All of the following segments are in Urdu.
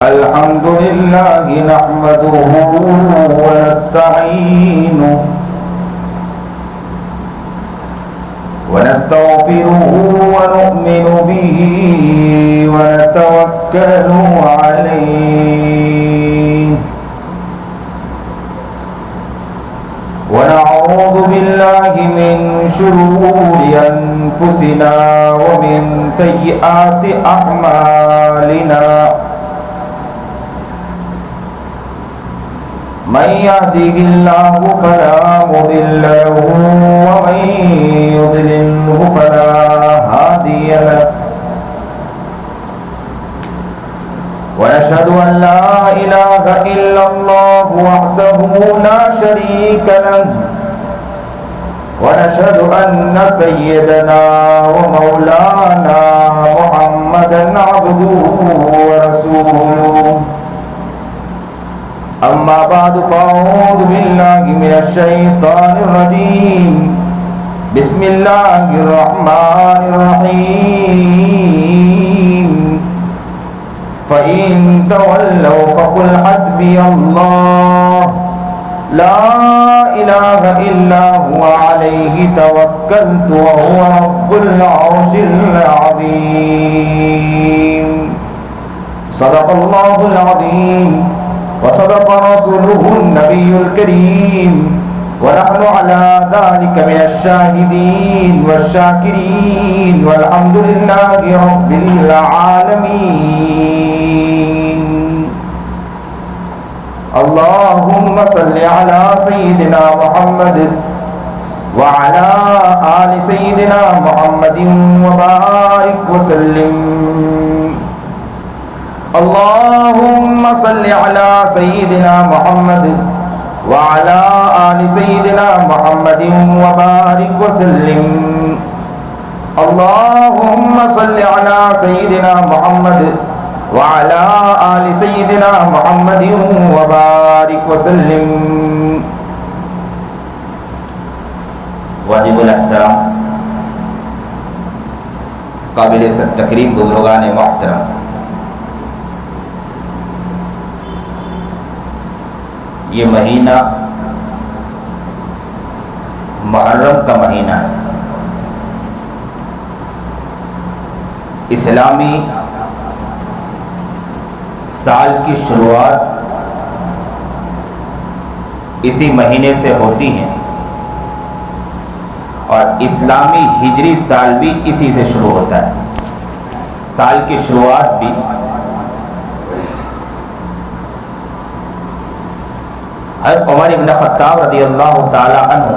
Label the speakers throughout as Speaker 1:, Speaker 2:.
Speaker 1: الحمد لله نحمده ونستعينه ونستغفره ونؤمن به ونتوكل عليه ونعوذ بالله من شرور أنفسنا ومن سيئات أعمالنا من يهده الله فلا مضل له ومن يضلله فلا هادي له ونشهد أن لا إله إلا الله وحده لا شريك له ونشهد أن سيدنا ومولانا محمدا عبده ورسوله أما بعد فأعوذ بالله من الشيطان الرجيم بسم الله الرحمن الرحيم فإن تولوا فقل حسبي الله لا إله إلا هو عليه توكلت وهو رب العرش العظيم صدق الله العظيم وصدق رسوله النبي الكريم ونحن على ذلك من الشاهدين والشاكرين والحمد لله رب العالمين اللهم صل على سيدنا محمد وعلى آل سيدنا محمد وبارك وسلم اللهم صل على سيدنا محمد وعلى آل سيدنا محمد وبارك وسلم اللهم صل على سيدنا محمد وعلى آل سيدنا محمد وبارك وسلم واجب الاحترام قابل تقریب بزرگان محترم، یہ مہینہ محرم کا مہینہ ہے، اسلامی سال کی شروعات اسی مہینے سے ہوتی ہے اور اسلامی ہجری سال بھی اسی سے شروع ہوتا ہے۔ سال کی شروعات بھی حضرت عمر ابن خطاب رضی اللہ تعالی عنہ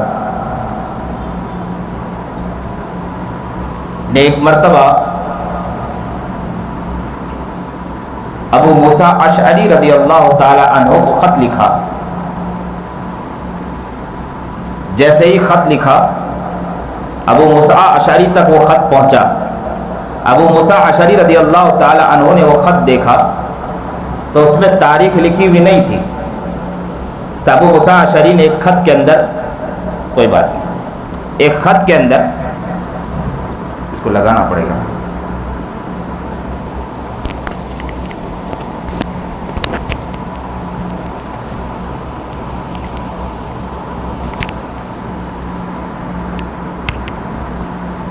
Speaker 1: نے ایک مرتبہ ابو موسیٰ اشعری رضی اللہ تعالی عنہ کو خط لکھا۔ جیسے ہی خط لکھا ابو موسیٰ اشعری تک وہ خط پہنچا۔ ابو موسیٰ اشعری رضی اللہ تعالی عنہ نے وہ خط دیکھا تو اس میں تاریخ لکھی ہوئی نہیں تھی، تو ابو موسیٰ اشعری نے ایک خط کے اندر، کوئی بات نہیں، ایک خط کے اندر اس کو لگانا پڑے گا،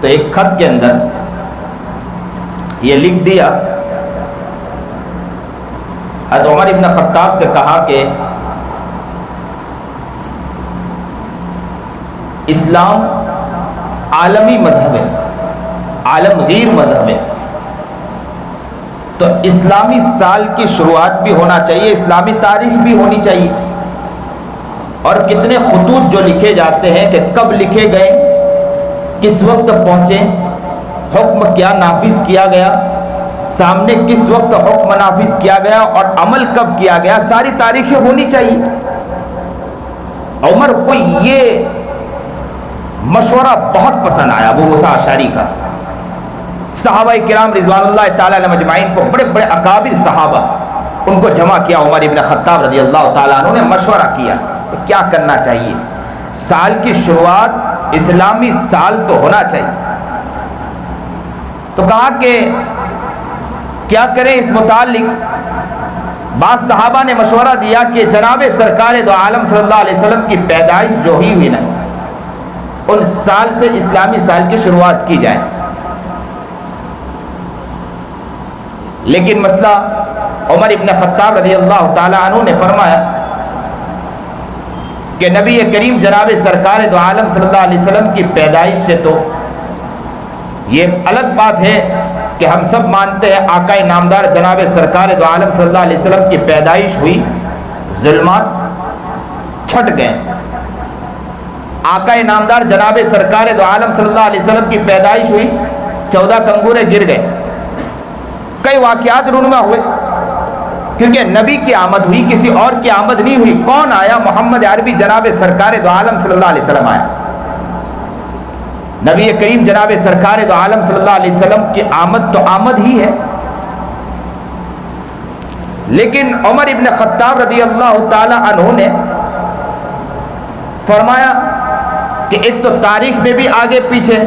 Speaker 1: تو ایک خط کے اندر یہ لکھ دیا، حضرت عمر ابن خطاب سے کہا کہ اسلام عالمی مذہب ہے، عالمگیر مذہب ہے، تو اسلامی سال کی شروعات بھی ہونا چاہیے، اسلامی تاریخ بھی ہونی چاہیے، اور کتنے خطوط جو لکھے جاتے ہیں کہ کب لکھے گئے، کس وقت پہنچے، حکم کیا نافذ کیا گیا، سامنے کس وقت حکم نافذ کیا گیا اور عمل کب کیا گیا، ساری تاریخیں ہونی چاہیے۔ عمر کو یہ مشورہ بہت پسند آیا ابو موسیٰ اشعری کا۔ صحابہ کرام رضوان اللہ تعالیٰ علیہ مجمعین کو، بڑے بڑے اکابر صحابہ، ان کو جمع کیا، عمر ابن خطاب رضی اللہ تعالیٰ عنہ نے مشورہ کیا کہ کیا کرنا چاہیے، سال کی شروعات اسلامی سال تو ہونا چاہیے۔ تو کہا کہ کیا کریں اس متعلق، بعض صحابہ نے مشورہ دیا کہ جناب سرکار دو عالم صلی اللہ علیہ وسلم کی پیدائش جو ہی ہوئی نا، ان سال سے اسلامی سال کی شروعات کی جائے. لیکن مسئلہ عمر ابن خطاب رضی اللہ تعالی عنہ نے فرمایا کہ نبی کریم جناب سرکار دو عالم صلی اللہ علیہ وسلم کی پیدائش سے تو یہ الگ بات ہے کہ ہم سب مانتے ہیں آقا نامدار جناب سرکار دو عالم صلی اللہ علیہ وسلم کی پیدائش ہوئی، ظلمات چھٹ گئے. آقا نامدار جناب سرکار دو عالم صلی اللہ علیہ وسلم کی پیدائش ہوئی، 14 کنگورے گر گئے، کئی واقعات رونما ہوئے، کیونکہ نبی کی آمد ہوئی، کسی اور کی آمد نہیں ہوئی. کون آیا؟ محمد عربی جناب سرکار دو عالم صلی اللہ علیہ وسلم آیا. نبی کریم جناب سرکار دو عالم صلی اللہ علیہ وسلم کی آمد تو آمد ہی ہے، لیکن عمر ابن خطاب رضی اللہ تعالی عنہ نے فرمایا کہ ایک تو تاریخ میں بھی آگے پیچھے،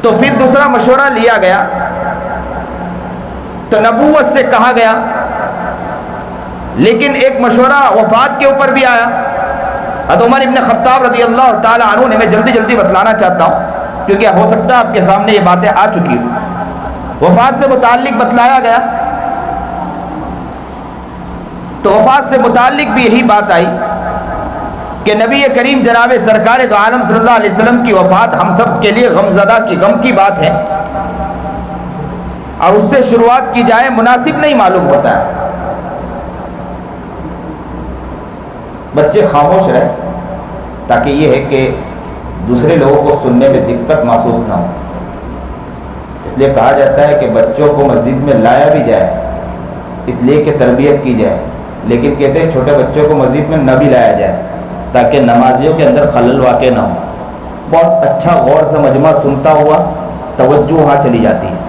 Speaker 1: تو پھر دوسرا مشورہ لیا گیا تو نبوت سے کہا گیا، لیکن ایک مشورہ وفات کے اوپر بھی آیا. حضرت عمر ابن خطاب رضی اللہ تعالی عنہ نے، میں جلدی جلدی بتلانا چاہتا ہوں کیونکہ ہو سکتا ہے آپ کے سامنے یہ باتیں آ چکی ہوں. وفات سے متعلق بتلایا گیا تو وفات سے متعلق بھی یہی بات آئی کہ نبی کریم جناب سرکار دو عالم صلی اللہ علیہ وسلم کی وفات ہم سب کے لیے غمزدہ کی غم کی بات ہے، اور اس سے شروعات کی جائے مناسب نہیں معلوم ہوتا ہے. بچے خاموش رہے تاکہ یہ ہے کہ دوسرے لوگوں کو سننے میں دقت محسوس نہ ہو. اس لیے کہا جاتا ہے کہ بچوں کو مسجد میں لایا بھی جائے اس لیے کہ تربیت کی جائے، لیکن کہتے ہیں چھوٹے بچوں کو مسجد میں نہ بھی لایا جائے تاکہ نمازیوں کے اندر خلل واقع نہ ہو. بہت اچھا غور سے مجمع سنتا ہوا توجہ وہاں چلی جاتی ہے.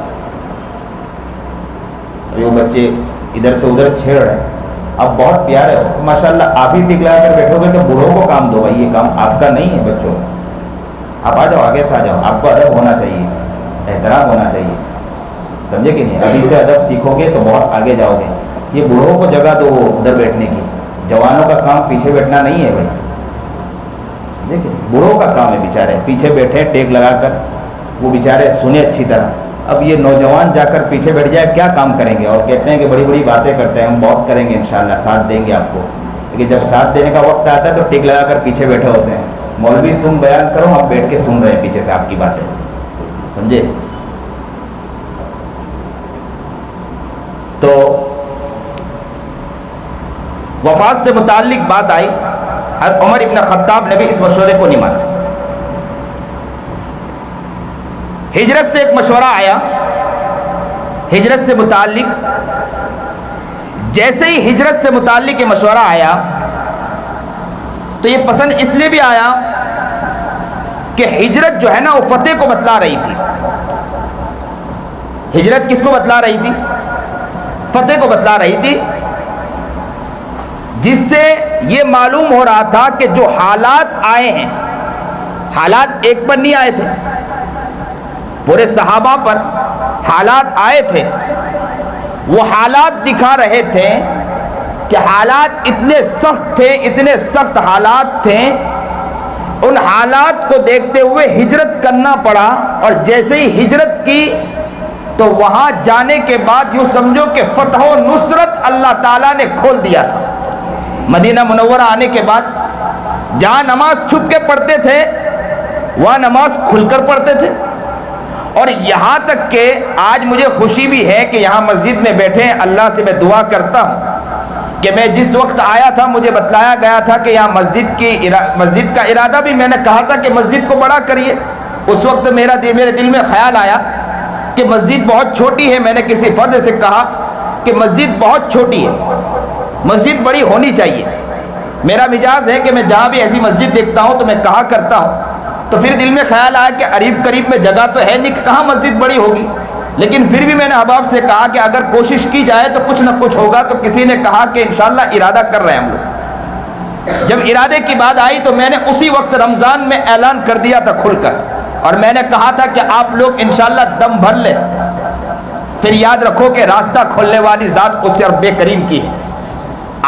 Speaker 1: وہ بچے ادھر سے ادھر چھیڑ رہے ہیں. اب بہت پیارے ہو ماشاءاللہ، آپ ہی ٹک لگا کر بیٹھو گے تو بوڑھوں کو کام دو بھائی، یہ کام آپ کا نہیں ہے. بچوں آپ آ جاؤ، آگے سے آ جاؤ، آپ کو ادب ہونا چاہیے، احترام ہونا چاہیے، سمجھے کہ نہیں؟ ابھی سے ادب سیکھو گے تو بہت آگے جاؤ گے. یہ بوڑھوں کو جگہ دو ادھر بیٹھنے کی، جوانوں کا کام پیچھے بیٹھنا نہیں ہے بھائی، سمجھے کہ نہیں؟ بوڑھوں کا کام ہے بیچارے پیچھے بیٹھے ٹیک لگا کر، وہ بیچارے سنے اچھی طرح. اب یہ نوجوان جا کر پیچھے بیٹھ جائے کیا کام کریں گے؟ اور کہتے ہیں کہ بڑی بڑی باتیں کرتے ہیں، ہم بہت کریں گے انشاءاللہ، ساتھ دیں گے آپ کو. لیکن جب ساتھ دینے کا وقت آتا ہے تو ٹیک لگا کر پیچھے بیٹھے ہوتے ہیں. مولوی تم بیان کرو، ہم بیٹھ کے سن رہے ہیں پیچھے سے آپ کی باتیں، سمجھے؟ تو وفات سے متعلق بات آئی، حضرت عمر ابن خطاب نے بھی اس مشورے کو نہیں مانا. ہجرت سے ایک مشورہ آیا، ہجرت سے متعلق. جیسے ہی ہجرت سے متعلق یہ مشورہ آیا تو یہ پسند اس لیے بھی آیا کہ ہجرت جو ہے نا وہ فتح کو بتلا رہی تھی. ہجرت کس کو بتلا رہی تھی؟ فتح کو بتلا رہی تھی، جس سے یہ معلوم ہو رہا تھا کہ جو حالات آئے ہیں، حالات ایک پر نہیں آئے تھے، پورے صحابہ پر حالات آئے تھے. وہ حالات دکھا رہے تھے کہ حالات اتنے سخت تھے، اتنے سخت حالات تھے. ان حالات کو دیکھتے ہوئے ہجرت کرنا پڑا، اور جیسے ہی ہجرت کی تو وہاں جانے کے بعد یوں سمجھو کہ فتح و نصرت اللہ تعالیٰ نے کھول دیا تھا. مدینہ منورہ آنے کے بعد جہاں نماز چھپ کے پڑھتے تھے وہاں نماز کھل کر پڑھتے تھے. اور یہاں تک کہ آج مجھے خوشی بھی ہے کہ یہاں مسجد میں بیٹھے ہیں. اللہ سے میں دعا کرتا ہوں کہ میں جس وقت آیا تھا مجھے بتلایا گیا تھا کہ یہاں مسجد کا ارادہ بھی میں نے کہا تھا کہ مسجد کو بڑا کریے. اس وقت میرے دل میں خیال آیا کہ مسجد بہت چھوٹی ہے. میں نے کسی فرد سے کہا کہ مسجد بہت چھوٹی ہے، مسجد بڑی ہونی چاہیے. میرا مزاج ہے کہ میں جہاں بھی ایسی مسجد دیکھتا ہوں تو میں کہا کرتا ہوں. تو پھر دل میں خیال آیا کہ قریب میں جگہ تو ہے نہیں کہ کہاں مسجد بڑی ہوگی، لیکن پھر بھی میں نے احباب سے کہا کہ اگر کوشش کی جائے تو کچھ نہ کچھ ہوگا. تو کسی نے کہا کہ انشاءاللہ ارادہ کر رہے ہیں ہم لوگ. جب ارادے کی بات آئی تو میں نے اسی وقت رمضان میں اعلان کر دیا تھا کھل کر، اور میں نے کہا تھا کہ آپ لوگ انشاءاللہ دم بھر لیں. پھر یاد رکھو کہ راستہ کھولنے والی ذات اس سے رب کریم کی ہے.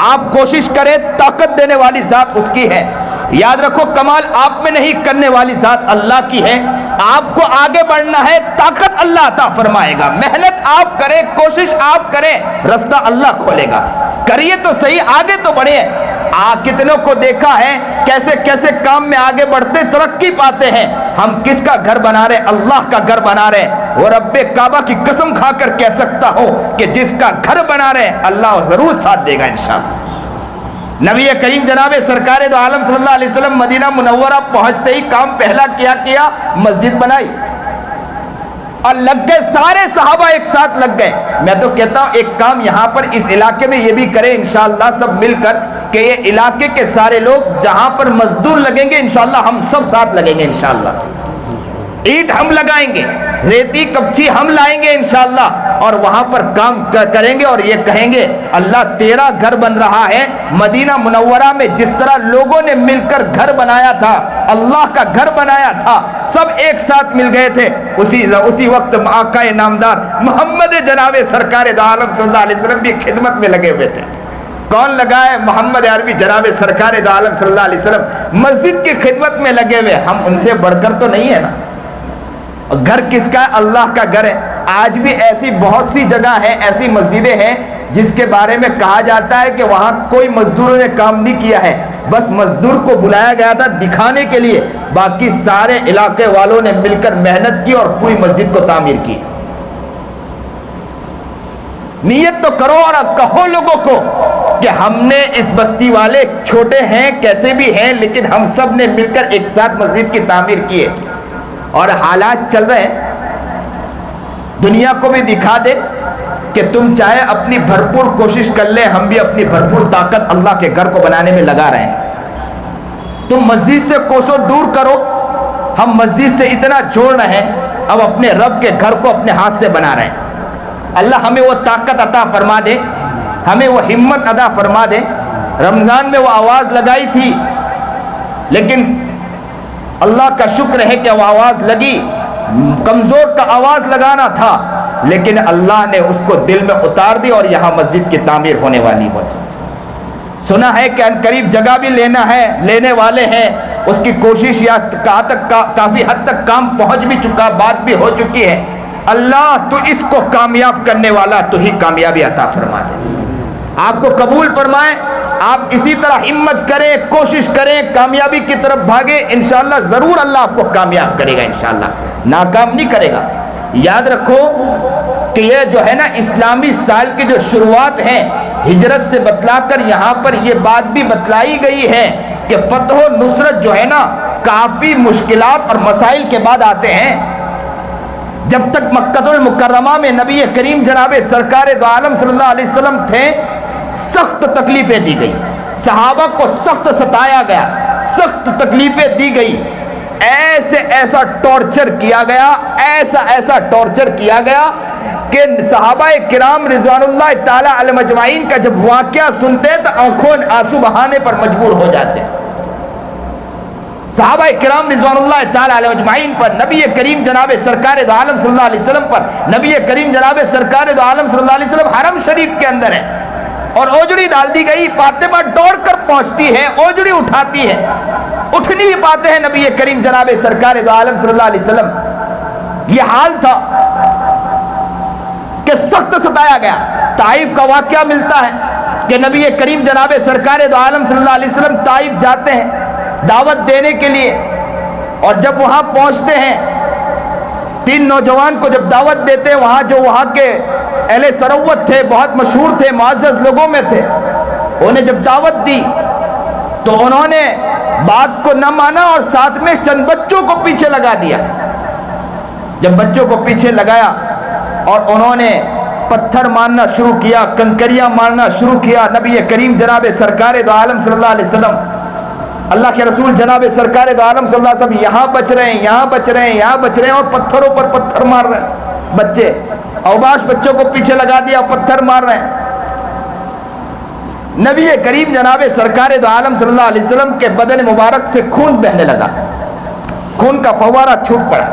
Speaker 1: آپ کوشش کریں طاقت دینے والی ذات اس کی ہے. یاد رکھو کمال آپ میں نہیں کرنے والی ذات اللہ کی ہے. آپ کو آگے بڑھنا ہے طاقت اللہ عطا فرمائے گا. محنت آپ کریں, کوشش آپ کریں, راستہ اللہ کھولے گا. کریے تو صحیح, آگے تو بڑھے. کتنوں کو دیکھا ہے کیسے کیسے کام میں آگے بڑھتے ترقی پاتے ہیں. ہم کس کا گھر بنا رہے؟ اللہ کا گھر بنا رہے. وہ رب کعبہ کی قسم کھا کر کہہ سکتا ہوں کہ جس کا گھر بنا رہے اللہ ضرور ساتھ دے گا انشاءاللہ. نبی کریم جناب سرکار دو عالم صلی اللہ علیہ وسلم مدینہ منورہ پہنچتے ہی کام پہلا کیا مسجد بنائی اور لگ گئے. سارے صحابہ ایک ساتھ لگ گئے. میں تو کہتا ہوں ایک کام یہاں پر اس علاقے میں یہ بھی کریں انشاءاللہ سب مل کر کہ یہ علاقے کے سارے لوگ جہاں پر مزدور لگیں گے انشاءاللہ ہم سب ساتھ لگیں گے انشاءاللہ. اینٹ ہم لگائیں گے, ریتی کپچی ہم لائیں گے انشاءاللہ اور وہاں پر کام کریں گے اور یہ کہیں گے اللہ تیرا گھر بن رہا ہے. مدینہ منورہ میں جس طرح لوگوں نے مل کر گھر بنایا تھا, اللہ کا گھر بنایا تھا, سب ایک ساتھ مل گئے تھے. اسی وقت آقا نامدار محمد جناب سرکار دو عالم صلی اللہ علیہ وسلم بھی خدمت میں لگے ہوئے تھے. کون لگا ہے؟ محمد عربی جناب سرکار دو عالم صلی اللہ علیہ وسلم مسجد کی خدمت میں لگے ہوئے. ہم ان سے بڑھ کر تو نہیں ہے نا. گھر کس کا ہے؟ اللہ کا گھر ہے. آج بھی ایسی بہت سی جگہ ہیں, ایسی مسجدیں ہیں جس کے بارے میں کہا جاتا ہے کہ وہاں کوئی مزدوروں نے کام نہیں کیا ہے, بس مزدور کو بلایا گیا تھا دکھانے کے لیے, باقی سارے علاقے والوں نے مل کر محنت کی اور پوری مسجد کو تعمیر کی. نیت تو کرو اور کہو لوگوں کو کہ ہم نے اس بستی والے چھوٹے ہیں کیسے بھی ہیں لیکن ہم سب نے مل کر ایک ساتھ مسجد کی تعمیر کی ہے. اور حالات چل رہے ہیں, دنیا کو بھی دکھا دے کہ تم چاہے اپنی بھرپور کوشش کر لیں, ہم بھی اپنی بھرپور طاقت اللہ کے گھر کو بنانے میں لگا رہے ہیں. تم مسجد سے کوسوں دور کرو, ہم مسجد سے اتنا جوڑ رہے ہیں, اب اپنے رب کے گھر کو اپنے ہاتھ سے بنا رہے ہیں. اللہ ہمیں وہ طاقت عطا فرما دے, ہمیں وہ ہمت عطا فرما دے. رمضان میں وہ آواز لگائی تھی لیکن اللہ کا شکر ہے کہ وہ آواز لگی. کمزور کا آواز لگانا تھا لیکن اللہ نے اس کو دل میں اتار دی اور یہاں مسجد کی تعمیر ہونے والی ہوتی. سنا ہے کہ ان قریب جگہ بھی لینا ہے, لینے والے ہیں. اس کی کوشش یا کافی حد تک کام پہنچ بھی چکا, بات بھی ہو چکی ہے. اللہ تو اس کو کامیاب کرنے والا, تو ہی کامیابی عطا فرما دے, آپ کو قبول فرمائے. آپ اسی طرح ہمت کریں, کوشش کریں, کامیابی کی طرف بھاگیں, انشاءاللہ ضرور اللہ آپ کو کامیاب کرے گا انشاءاللہ, ناکام نہیں کرے گا. یاد رکھو کہ یہ جو ہے نا اسلامی سال کی جو شروعات ہیں ہجرت سے بتلا کر یہاں پر یہ بات بھی بتلائی گئی ہے کہ فتح و نصرت جو ہے نا کافی مشکلات اور مسائل کے بعد آتے ہیں. جب تک مکہ المکرمہ میں نبی کریم جناب سرکار دو عالم صلی اللہ علیہ وسلم تھے سخت تکلیفیں دی گئی, صحابہ کو سخت ستایا گیا, سخت تکلیفیں دی گئی, ایسا ٹارچر کیا گیا, ایسا ٹارچر کیا گیا کہ صحابہ کرام رضوان اللہ تعالی علیہم اجمعین کا جب واقعہ سنتے تو آنکھوں آنسو بہانے پر مجبور ہو جاتے. صحابہ کرام رضوان اللہ تعالی علیہم اجمعین پر, نبی کریم جناب سرکار دو عالم صلی اللہ علیہ وسلم پر, نبی کریم جناب سرکار دو عالم صلی اللہ علیہ وسلم حرم شریف کے اندر ہے اور اوجڑی ڈال دی گئی. فاطمہ دوڑ کر پہنچتی ہے, اوجڑی اٹھاتی ہے, اٹھ نہیں پاتے ہیں نبی کریم جناب سرکار دو عالم صلی اللہ علیہ وسلم. یہ حال تھا کہ سخت ستایا گیا. طائف کا واقعہ ملتا ہے کہ نبی کریم جناب سرکار دو عالم صلی اللہ علیہ وسلم طائف جاتے ہیں دعوت دینے کے لیے, اور جب وہاں پہنچتے ہیں 3 نوجوان کو جب دعوت دیتے ہیں, وہاں کے اہل سروت تھے, بہت مشہور تھے, معزز لوگوں میں تھے, انہیں جب دعوت دی تو انہوں نے بات کو نہ مانا اور ساتھ میں چند بچوں کو پیچھے لگا دیا. جب بچوں کو پیچھے لگایا اور انہوں نے پتھر مارنا شروع کیا, کنکریاں مارنا شروع کیا, نبی کریم جناب سرکار دو عالم صلی اللہ علیہ وسلم, اللہ کے رسول جناب سرکار دو عالم صلی اللہ علیہ وسلم یہاں بچ رہے ہیں, یہاں بچ رہے ہیں, یہاں بچ رہے ہیں, اور پتھروں پر پتھر مار رہے ہیں. بچے اوباش بچوں کو پیچھے لگا دیا, پتھر مار رہے ہیں. نبی کریم جناب سرکار دو عالم صلی اللہ علیہ وسلم کے بدن مبارک سے خون بہنے لگا, خون کا فوارہ چھوٹ پڑا.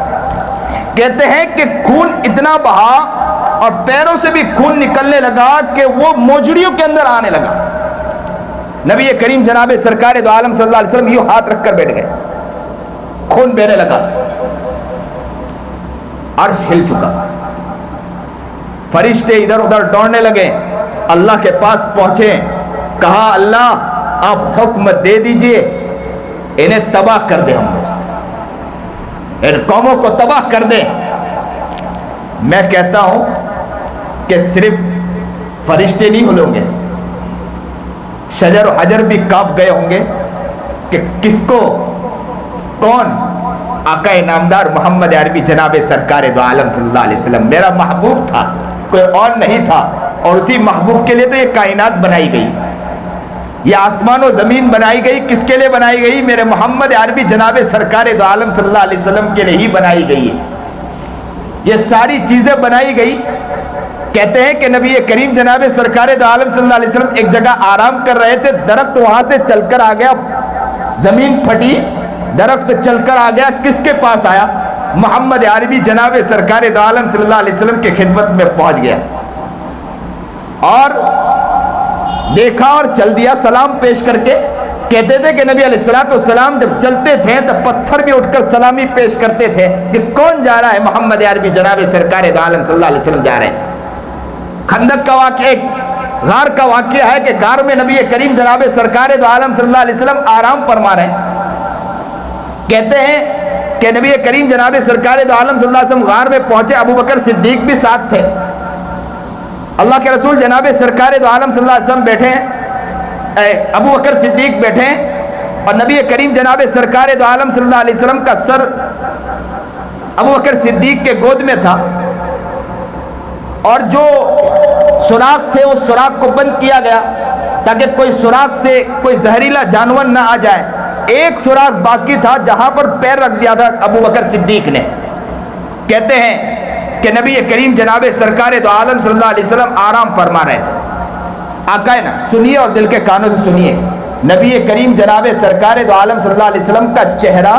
Speaker 1: کہتے ہیں کہ خون اتنا بہا اور پیروں سے بھی خون نکلنے لگا کہ وہ موجڑیوں کے اندر آنے لگا. نبی کریم جناب سرکار دو عالم صلی اللہ علیہ وسلم یوں ہاتھ رکھ کر بیٹھ گئے, خون بہنے لگا, عرش ہل چکا, فرشتے ادھر ادھر دوڑنے لگے, اللہ کے پاس پہنچے, کہا اللہ آپ حکم دے دیجئے انہیں تباہ کر دے, ہم لوگ ان قوموں کو تباہ کر دیں. میں کہتا ہوں کہ صرف فرشتے نہیں ہلیں گے, شجر و حجر بھی کانپ گئے ہوں گے کہ کس کو, کون, آقا نامدار محمد عربی جناب سرکار دو عالم صلی اللہ علیہ وسلم میرا محبوب تھا, کوئی اور نہیں تھا. اور اسی محبوب کے لیے تو یہ کائنات بنائی گئی, یہ آسمان و زمین بنائی گئی. کس کے لیے بنائی گئی؟ میرے محمد عربی جناب سرکار دو عالم صلی اللہ علیہ وسلم کے لیے ہی بنائی گئی ہے. یہ ساری چیزیں بنائی گئی. کہتے ہیں کہ نبی کریم جناب سرکار دو عالم صلی اللہ علیہ وسلم ایک جگہ آرام کر رہے تھے, درخت وہاں سے چل کر آ گیا, زمین پھٹی, درخت چل کر آ گیا. کس کے پاس آیا؟ محمد عربی جناب سرکار دو عالم صلی اللہ علیہ وسلم کی خدمت میں پہنچ گیا اور دیکھا اور چل دیا سلام پیش کر کے. کہتے تھے کہ نبی علیہ السلام جب چلتے تھے تو پتھر بھی اٹھ کر سلامی پیش کرتے تھے کہ کون جا رہا ہے؟ محمد عربی جناب سرکار دو عالم صلی اللہ علیہ وسلم جا رہے ہیں. خندق کا واقعہ, ایک غار کا واقعہ ہے کہ غار میں نبی کریم جناب سرکار دو عالم صلی اللہ علیہ وسلم آرام فرما رہے ہیں. کہتے ہیں کہ نبی کریم جناب سرکار دو عالم صلی اللہ علیہ وسلم غار میں پہنچے, ابو بکر صدیق بھی ساتھ تھے. اللہ کے رسول جناب سرکار دو عالم صلی اللہ علیہ وسلم بیٹھے ہیں, ابو بکر صدیق بیٹھے ہیں اور نبی کریم جناب سرکار دو عالم صلی اللہ علیہ وسلم کا سر ابو بکر صدیق کے گود میں تھا اور جو سوراخ تھے اس سوراخ کو بند کیا گیا تاکہ کوئی سوراخ سے کوئی زہریلا جانور نہ آ جائے. ایک سوراخ باقی تھا جہاں پر پیر رکھ دیا تھا ابو بکر صدیق نے. کہتے ہیں کہ نبی کریم جناب سرکار دو عالم صلی اللہ علیہ وسلم آرام فرما رہے تھے. آقا ہے نا, سنیے اور دل کے کانوں سے سنیے. نبی کریم جناب سرکار دو عالم صلی اللہ علیہ وسلم کا چہرہ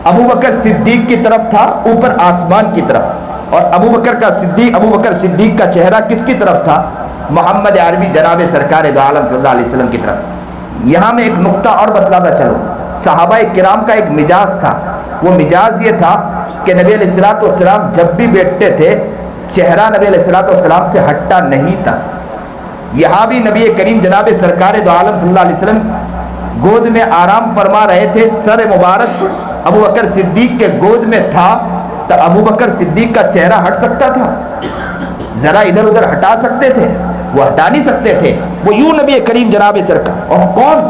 Speaker 1: ابو بکر صدیق کی طرف تھا, اوپر آسمان کی طرف, اور ابو بکر صدیق کا چہرہ کس کی طرف تھا؟ محمد عربی جناب سرکار دو عالم صلی اللہ علیہ وسلم کی طرف. یہاں میں ایک نقطہ اور بتلاتا چلوں. صحابہ کرام کا ایک مجاز تھا, وہ مجاز یہ تھا کہ نبی علیہ السلام جب بھی بیٹھتے تھے چہرہ نبی علیہ السلام سے ہٹتا نہیں تھا. یہاں بھی نبی کریم جناب سرکار دو عالم صلی اللہ علیہ وسلم گود میں آرام فرما رہے تھے, سر مبارک ابو بکر صدیق کے گود میں تھا, تو ابو بکر صدیق کا چہرہ ہٹ سکتا تھا؟ ذرا ادھر ادھر ہٹا سکتے تھے؟ وہ ہٹا نہیں سکتے تھے. وہ یوں نبی کریم جناب سرکار, اور کون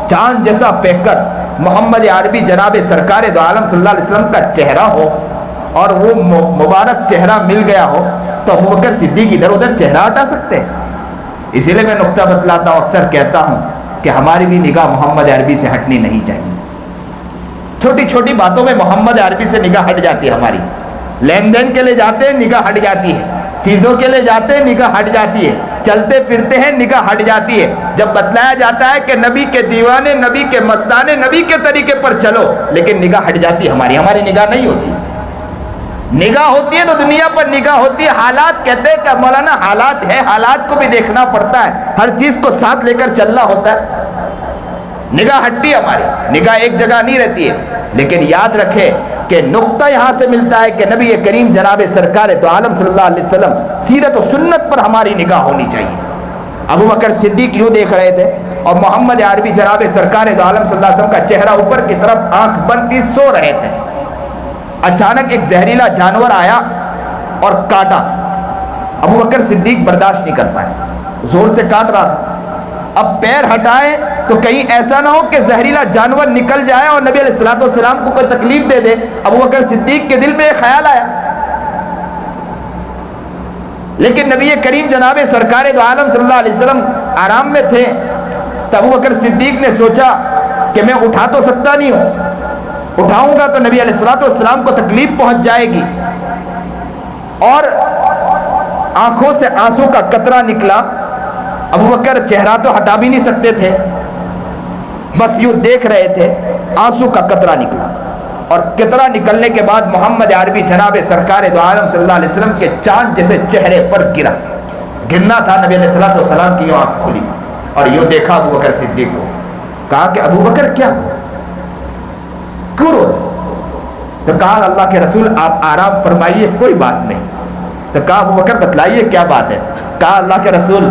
Speaker 1: چاند جیسا پیکر محمد عربی جناب سرکار دو عالم صلی اللہ علیہ وسلم کا چہرہ ہو اور وہ مبارک چہرہ مل گیا ہو تو ابو بکر صدیق ادھر ادھر چہرہ ہٹا سکتے؟ اسی لیے میں نقطہ بتلاتا ہوں, اکثر کہتا ہوں کہ ہماری بھی نگاہ محمد عربی سے ہٹنی نہیں چاہیے. چھوٹی چھوٹی باتوں میں محمد عربی سے نگاہ ہٹ جاتی ہے ہماری. لین دین کے لیے جاتے ہیں نگاہ ہٹ جاتی ہے, چیزوں کے لیے جاتے ہیں نگاہ ہٹ جاتی ہے, چلتے پھرتے ہیں نگاہ ہٹ جاتی ہے. جب بتلایا جاتا ہے کہ نبی کے دیوانے, نبی کے مستانے, نبی کے طریقے پر چلو, لیکن نگاہ ہٹ جاتی ہے ہماری نگاہ نہیں ہوتی. نگاہ ہوتی ہے تو دنیا پر نگاہ ہوتی ہے. حالات کہتے ہیں کہ مولانا حالات ہے, حالات کو بھی دیکھنا پڑتا ہے, ہر چیز کو ساتھ لے کر چلنا ہوتا ہے. نگاہ ہٹتی ہے ہماری, نگاہ ایک جگہ نہیں رہتی ہے. لیکن یاد رکھے کہ نقطہ یہاں سے ملتا ہے کہ نبی کریم جناب سرکار دو عالم صلی اللہ علیہ وسلم سیرت و سنت پر ہماری نگاہ ہونی چاہیے. ابو بکر صدیق یوں دیکھ رہے تھے اور محمد عربی جناب سرکار دو عالم صلی اللہ علیہ وسلم کا چہرہ اوپر کی طرف, آنکھ بند کی سو رہے تھے. اچانک ایک زہریلا جانور آیا اور کاٹا. ابو بکر صدیق برداشت نہیں کر پائے, زور سے کاٹ رہا تھا. اب پیر ہٹائے تو کہیں ایسا نہ ہو کہ زہریلا جانور نکل جائے اور نبی علیہ السلام کو کوئی تکلیف دے دے. ابو بکر صدیق کے دل میں ایک خیال آیا, لیکن نبی کریم جناب سرکار دو عالم صلی اللہ علیہ وسلم آرام میں تھے. تو ابو بکر صدیق نے سوچا کہ میں اٹھا تو سکتا نہیں ہوں, اٹھاؤں گا تو نبی علیہ السلام کو تکلیف پہنچ جائے گی. اور آنکھوں سے آنسو کا قطرہ نکلا. ابو بکر چہرہ تو ہٹا بھی نہیں سکتے تھے, بس یوں دیکھ رہے تھے, آنسو کا قطرہ نکلا. اور قطرہ نکلنے کے بعد محمد عربی جناب سرکار دو عالم صلی اللہ علیہ وسلم کے چاند جیسے چہرے پر گرا. گرنا تھا, نبی علیہ السلام کی یوں آنکھ کھلی اور یوں دیکھا ابو بکر صدیق کو. کہا کہ ابو بکر کیا کیوں رو رہے؟ تو کہا اللہ کے رسول آپ آرام فرمائیے, کوئی بات نہیں. تو کہا ابو بکر بتلائیے کیا بات ہے؟ کہا اللہ کے رسول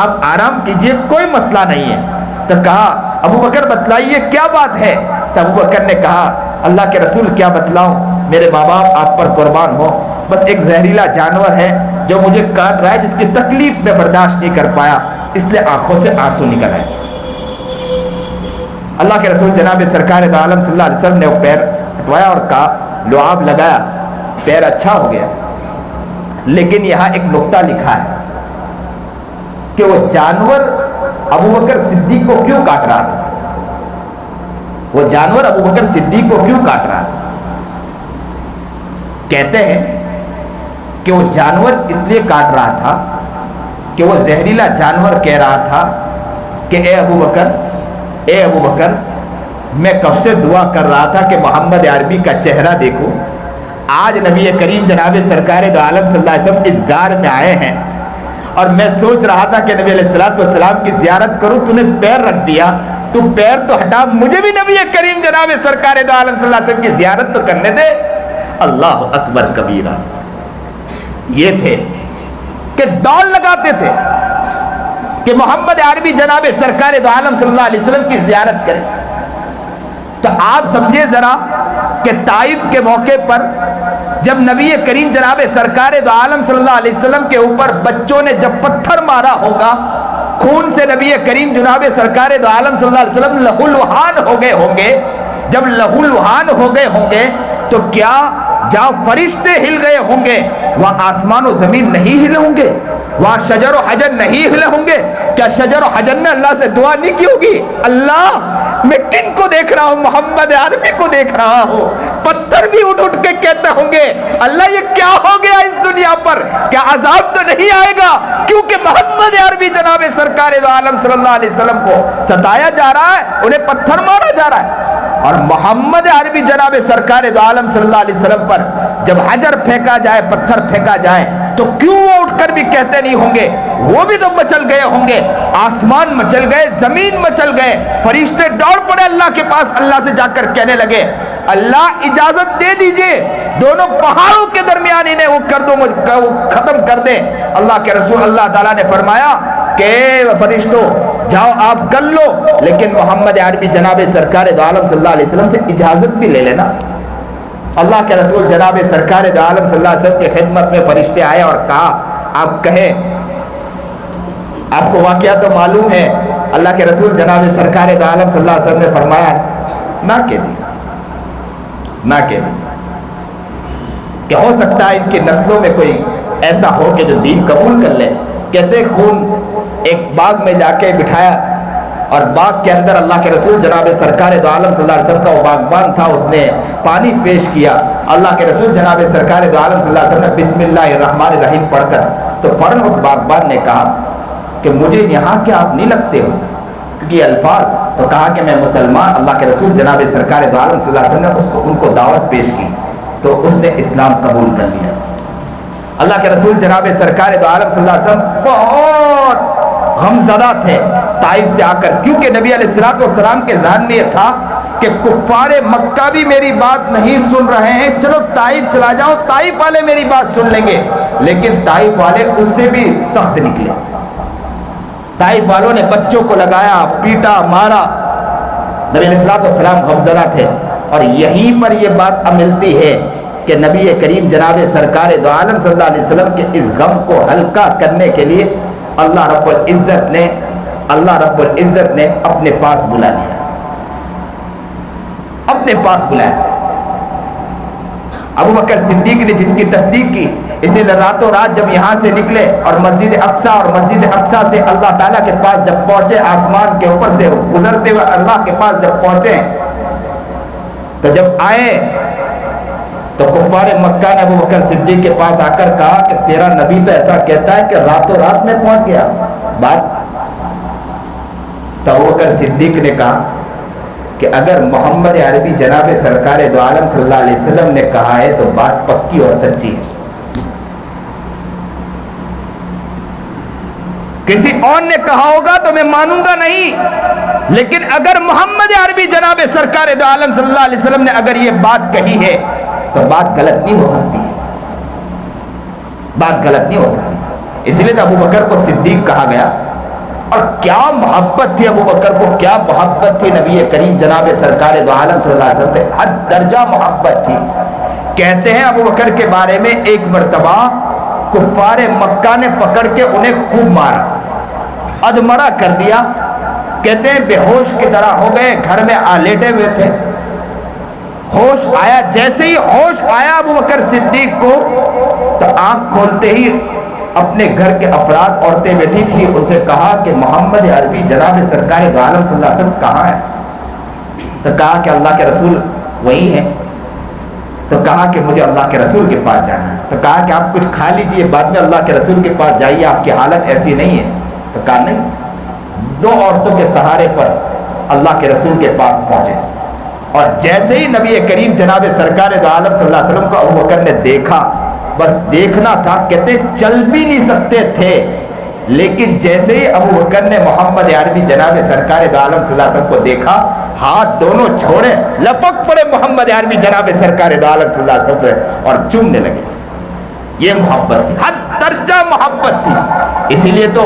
Speaker 1: آپ آرام کیجئے, کوئی مسئلہ نہیں ہے. تو کہا ابو بکر بتلائیے کیا بات ہے؟ تو ابو بکر نے کہا اللہ کے رسول کیا بتلاؤں, میرے ماں باپ آپ پر قربان ہو, بس ایک زہریلا جانور ہے جو مجھے کاٹ رہا ہے, جس کی تکلیف میں برداشت نہیں کر پایا, اس لیے آنکھوں سے آنسو نکل آئے. اللہ کے رسول جناب سرکار دو عالم صلی اللہ علیہ وسلم نے وہ پیر ہٹوایا اور کہا لعاب لگایا, پیر اچھا ہو گیا. لیکن یہاں ایک نقطہ لکھا ہے کہ وہ جانور ابو بکر صدیق کو کیوں کاٹ رہا تھا, وہ جانور ابو بکر صدیق کو کیوں کاٹ رہا تھا. کہتے ہیں کہ وہ جانور اس لیے کاٹ رہا تھا کہ وہ زہریلا جانور کہہ رہا تھا کہ اے ابو بکر میں کب سے دعا کر رہا تھا کہ محمد عربی کا چہرہ دیکھو, آج نبی کریم جناب سرکار دو عالم صلی اللہ علیہ وسلم اس غار میں آئے ہیں اور میں سوچ رہا تھا کہ نبی علیہ السلام کی زیارت کروں, تو نے پیر رکھ دیا, تو پیر تو ہٹا, مجھے بھی نبی کریم جناب سرکار دو عالم صلی اللہ علیہ وسلم کی زیارت تو کرنے دے. اللہ اکبر کبیرہ. یہ تھے کہ ڈال لگاتے تھے کہ محمد عربی جناب سرکار دو عالم صلی اللہ علیہ وسلم کی زیارت کریں. تو آپ سمجھے ذرا کہ طائف کے موقع پر جب نبی کریم جناب سرکار دو عالم صلی اللہ علیہ وسلم کے اوپر بچوں نے جب پتھر مارا ہوگا, خون سے نبی کریم جناب سرکار دو عالم صلی اللہ علیہ وسلم لہولہان ہو گئے ہوں گے. جب لہولہان ہو گئے ہوں گے تو کیا جہاں فرشتے ہل گئے ہوں گے وہاں آسمان و زمین نہیں ہلے ہوں گے, وہاں شجر و حجر نہیں ہلے ہوں گے؟ کیا شجر و حجر نے اللہ سے دعا نہیں کی ہوگی, اللہ میں کن کو دیکھ رہا ہوں, محمد عربی کو دیکھ رہا ہوں. پتھر بھی اٹھ اٹھ کے کہتے ہوں گے اللہ یہ کیا ہو گیا اس دنیا پر, کیا عذاب تو نہیں آئے گا, کیونکہ محمد عربی جناب سرکار دو عالم صلی اللہ علیہ وسلم کو ستایا جا رہا ہے, انہیں پتھر مارا جا رہا ہے. اور محمد عربی جناب سرکار دو عالم صلی اللہ علیہ وسلم پر جب حجر پھینکا جائے, پتھر پھینکا جائے, تو کیوں وہ اٹھ کر بھی کہتے نہیں ہوں گے؟ وہ بھی تو مچل گئے ہوں گے, آسمان مچل گئے, زمین مچل گئے, فرشتے دوڑ پڑے اللہ کے پاس, اللہ سے جا کر کہنے لگے اللہ اجازت دے دیجئے دونوں پہاڑوں کے درمیان انہیں وہ کر دو, وہ ختم کر دیں. اللہ کے رسول اللہ تعالیٰ نے فرمایا کہ فرشتوں جاؤ آپ کر لو, لیکن محمد عربی جناب سرکار دو عالم صلی اللہ علیہ وسلم سے اجازت بھی لے لینا. اللہ کے رسول جناب سرکار دو عالم صلی اللہ علیہ وسلم کی خدمت میں فرشتے آئے اور کہا آپ کہیں, آپ کو واقعہ تو معلوم ہے. اللہ کے رسول جناب سرکار دو عالم صلی اللہ علیہ وسلم نے فرمایا نہ کہہ دی, نہ کہہ دی, کہ ہو سکتا ہے ان کی نسلوں میں کوئی ایسا ہو کہ جو دین قبول کر لے. کہتے خون ایک باغ میں جا کے بٹھایا اور باغ کے اندر اللہ کے رسول جناب سرکار دو عالم صلی اللہ علیہ وسلم کا وہ باغبان تھا, اس نے پانی پیش کیا. اللہ کے رسول جناب سرکار دو عالم صلی اللہ علیہ وسلم نے بسم اللہ الرحمن الرحیم پڑھ کر, تو فوراً اس باغبان نے کہا کہ مجھے یہاں کیا آپ نہیں لگتے ہو, کیونکہ یہ الفاظ, تو کہا کہ میں مسلمان. اللہ کے رسول جناب سرکار دو عالم صلی اللہ علیہ وسلم نے ان کو دعوت پیش کی تو اس نے اسلام قبول کر لیا. اللہ کے رسول جناب سرکار دو عالم صلی اللہ علیہ وسلم بہت غمزدہ تھے طائف سے آ کر, کیونکہ نبی علیہ السلام کے ذہن میں یہ تھا کہ کفار مکہ بھی میری بات نہیں سن رہے ہیں, چلو طائف چلا جاؤ, طائف والے میری بات سن لیں گے. لیکن طائف والے اس سے بھی سخت نکلے. طائف والوں نے بچوں کو لگایا, پیٹا, مارا. نبی علیہ السلام غمزدہ تھے, اور یہیں پر یہ بات ملتی ہے کہ نبی کریم جناب سرکار دو عالم صلی اللہ علیہ وسلم کے اس غم کو ہلکا کرنے کے لیے اللہ رب العزت نے اپنے پاس بلا لیا, اپنے پاس بلایا. ابو بکر صدیق نے جس کی تصدیق کی, اسی راتوں رات جب یہاں سے نکلے اور مسجد اقصیٰ سے اللہ تعالیٰ کے پاس جب پہنچے, آسمان کے اوپر سے گزرتے ہوئے اللہ کے پاس جب پہنچے, تو جب آئے تو کفار مکہ نے ابو بکر صدیق کے پاس آ کر کہا کہ تیرا نبی تو ایسا کہتا ہے کہ راتوں رات میں پہنچ گیا بات. تو ابو بکر صدیق نے کہا کہ اگر محمد عربی جناب سرکار دو عالم صلی اللہ علیہ وسلم نے کہا ہے تو بات پکی اور سچی ہے. کسی اور نے کہا ہوگا تو میں مانوں گا نہیں، لیکن اگر محمد عربی جناب سرکار دو عالم صلی اللہ علیہ وسلم نے اگر یہ بات کہی ہے تو بات غلط نہیں ہو سکتی، بات غلط نہیں ہو سکتی. اس لیے تو ابو بکر کو صدیق کہا گیا. اور کیا محبت تھی ابو بکر کو، کیا محبت تھی نبی کریم جناب سرکار دو عالم صلی اللہ علیہ وسلم سے، حد درجہ محبت تھی. کہتے ہیں ابو بکر کے بارے میں ایک مرتبہ کفار مکہ نے پکڑ کے انہیں خوب مارا، ادمرا کر دیا. کہتے ہیں بے ہوش کی طرح ہو گئے، گھر میں لیٹے ہوئے تھے. ہوش آیا، جیسے ہی ہوش آیا ابو بکر صدیق کو تو آنکھ کھولتے ہی اپنے گھر کے افراد، عورتیں بیٹھی تھی، ان سے کہا کہ محمد عربی جناب سرکار دو عالم صلی اللہ علیہ وسلم کہاں ہے؟ تو کہا کہ اللہ کے رسول وہی ہیں. تو کہا کہ مجھے اللہ کے رسول کے پاس جانا ہے. تو کہا کہ آپ کچھ کھا لیجئے، بعد میں اللہ کے رسول کے پاس جائیے، آپ کی حالت ایسی نہیں ہے. تو کہا نہیں. دو عورتوں کے سہارے پر اللہ کے رسول کے پاس پہنچے، اور جیسے ہی نبی کریم جناب سرکار دو عالم صلی اللہ علیہ وسلم کو ابو بکر نے دیکھا، بس دیکھنا تھا، کہتے چل بھی نہیں سکتے تھے، لیکن جیسے ہی ابو بکر نے محمد عربی جناب سرکار دو عالم صلی اللہ علیہ وسلم کو دیکھا، ہاتھ دونوں چھوڑے، لپک پڑے محمد عربی جناب سرکار دو عالم صلی اللہ علیہ وسلم سے اور چومنے لگے. یہ محبت تھی، حد درجہ محبت تھی. اسی لیے تو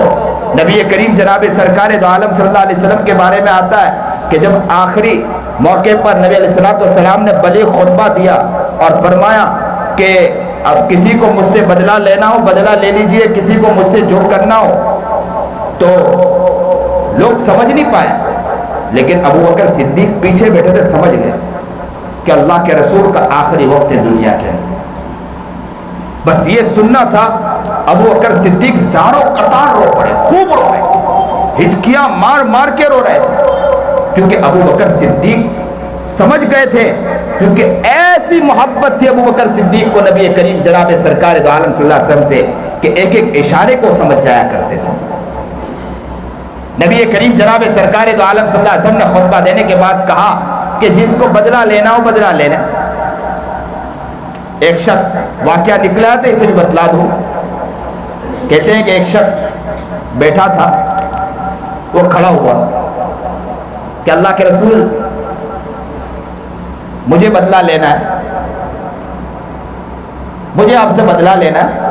Speaker 1: نبی کریم جناب سرکار دو عالم صلی اللہ علیہ وسلم کے بارے میں آتا ہے کہ جب آخری موقع پر نبی علیہ السلام نے بلیغ خطبہ دیا اور فرمایا کہ اب کسی کو مجھ سے بدلہ لینا ہو بدلہ لے لیجئے، کسی کو مجھ سے جو کرنا ہو. تو لوگ سمجھ نہیں پائے، لیکن ابو بکر صدیق پیچھے بیٹھے تھے، سمجھ گئے کہ اللہ کے رسول کا آخری وقت ہے دنیا کے اندر. بس یہ سننا تھا. ابو بکر صدیق زاروں قطار رو پڑے، خوب رو رہے تھے، ہچکیاں مار مار کے رو رہے تھے، کیونکہ ابو بکر صدیق سمجھ گئے تھے، کیونکہ ایسی محبت تھی ابو بکر صدیق کو نبی کریم جناب سرکار دو عالم صلی اللہ علیہ وسلم سے کہ ایک ایک اشارے کو سمجھ جایا کرتے تھے. نبی کریم جناب سرکار دو عالم صلی اللہ علیہ وسلم نے خطبہ دینے کے بعد کہا کہ جس کو بدلہ لینا ہو بدلہ لینا. ایک شخص واقعہ نکلا تھا، اسے بھی بتلا دوں. کہتے ہیں کہ ایک شخص بیٹھا تھا، وہ کھڑا ہوا کہ اللہ کے رسول مجھے بدلہ لینا ہے، مجھے آپ سے بدلہ لینا ہے.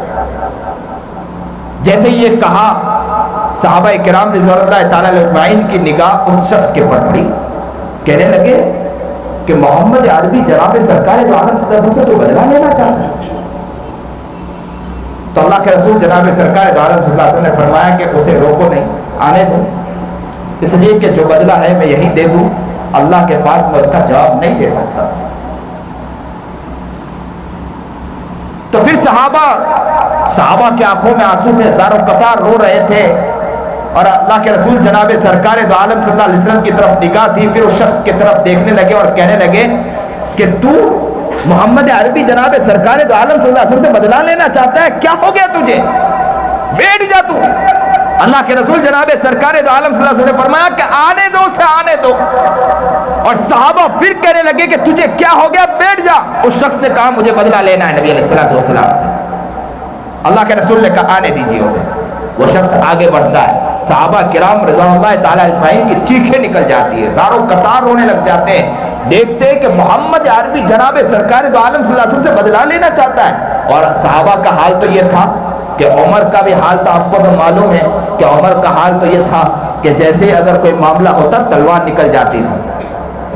Speaker 1: جیسے یہ کہا، صحابہ کرام رضوان اللہ تعالیٰ علیہ اجمعین کی نگاہ اس شخص کے پر پڑی. کہنے لگے کہ محمد عربی جناب سرکار دو عالم صلی اللہ علیہ وسلم سے تو بدلہ لینا چاہتا ہے. تو اللہ کے رسول جناب سرکار دو عالم صلی اللہ علیہ وسلم نے فرمایا کہ اسے روکو نہیں، آنے دو، اس لیے کہ جو بدلہ ہے میں یہی دے دوں، اللہ کے پاس میں اس کا جواب نہیں دے سکتا. تو پھر صحابہ کی آنکھوں میں آنسو تھے، زار و قطار رو رہے تھے، اور اللہ کے رسول جناب سرکار دو عالم صلی اللہ علیہ وسلم کی طرف نگاہ تھی. پھر اس شخص کی طرف دیکھنے لگے اور کہنے لگے کہ تو محمد عربی جناب سرکار دو عالم صلی اللہ علیہ وسلم سے بدلہ لینا چاہتا ہے، کیا ہو گیا تجھے، بیٹھ جا تو. اللہ کے رسول جناب سرکار دو عالم صلی اللہ علیہ وسلم نے فرمایا کہ آنے دو سے آنے دو. اور صحابہ پھر کہنے لگے کہ تجھے کیا ہو گیا، بیٹھ جا. اس شخص نے کہا مجھے بدلہ لینا ہے نبی علیہ السلام سے. اللہ کے رسول نے کہا آنے دیجیے اسے. وہ شخص آگے بڑھتا ہے، صحابہ کرام رضوان اللہ تعالیٰ اجمعین کی چیخیں نکل جاتی ہے، زاروں قطار رونے لگ جاتے ہیں. دیکھتے ہیں کہ محمد عربی جناب سرکار دو عالم صلی اللہ علیہ وسلم سے بدلہ لینا چاہتا ہے. اور صحابہ کا حال تو یہ تھا کہ عمر کا بھی حال تھا، آپ کو تو معلوم ہے کہ عمر کا حال تو یہ تھا کہ جیسے اگر کوئی معاملہ ہوتا تلوار نکل جاتی تھی.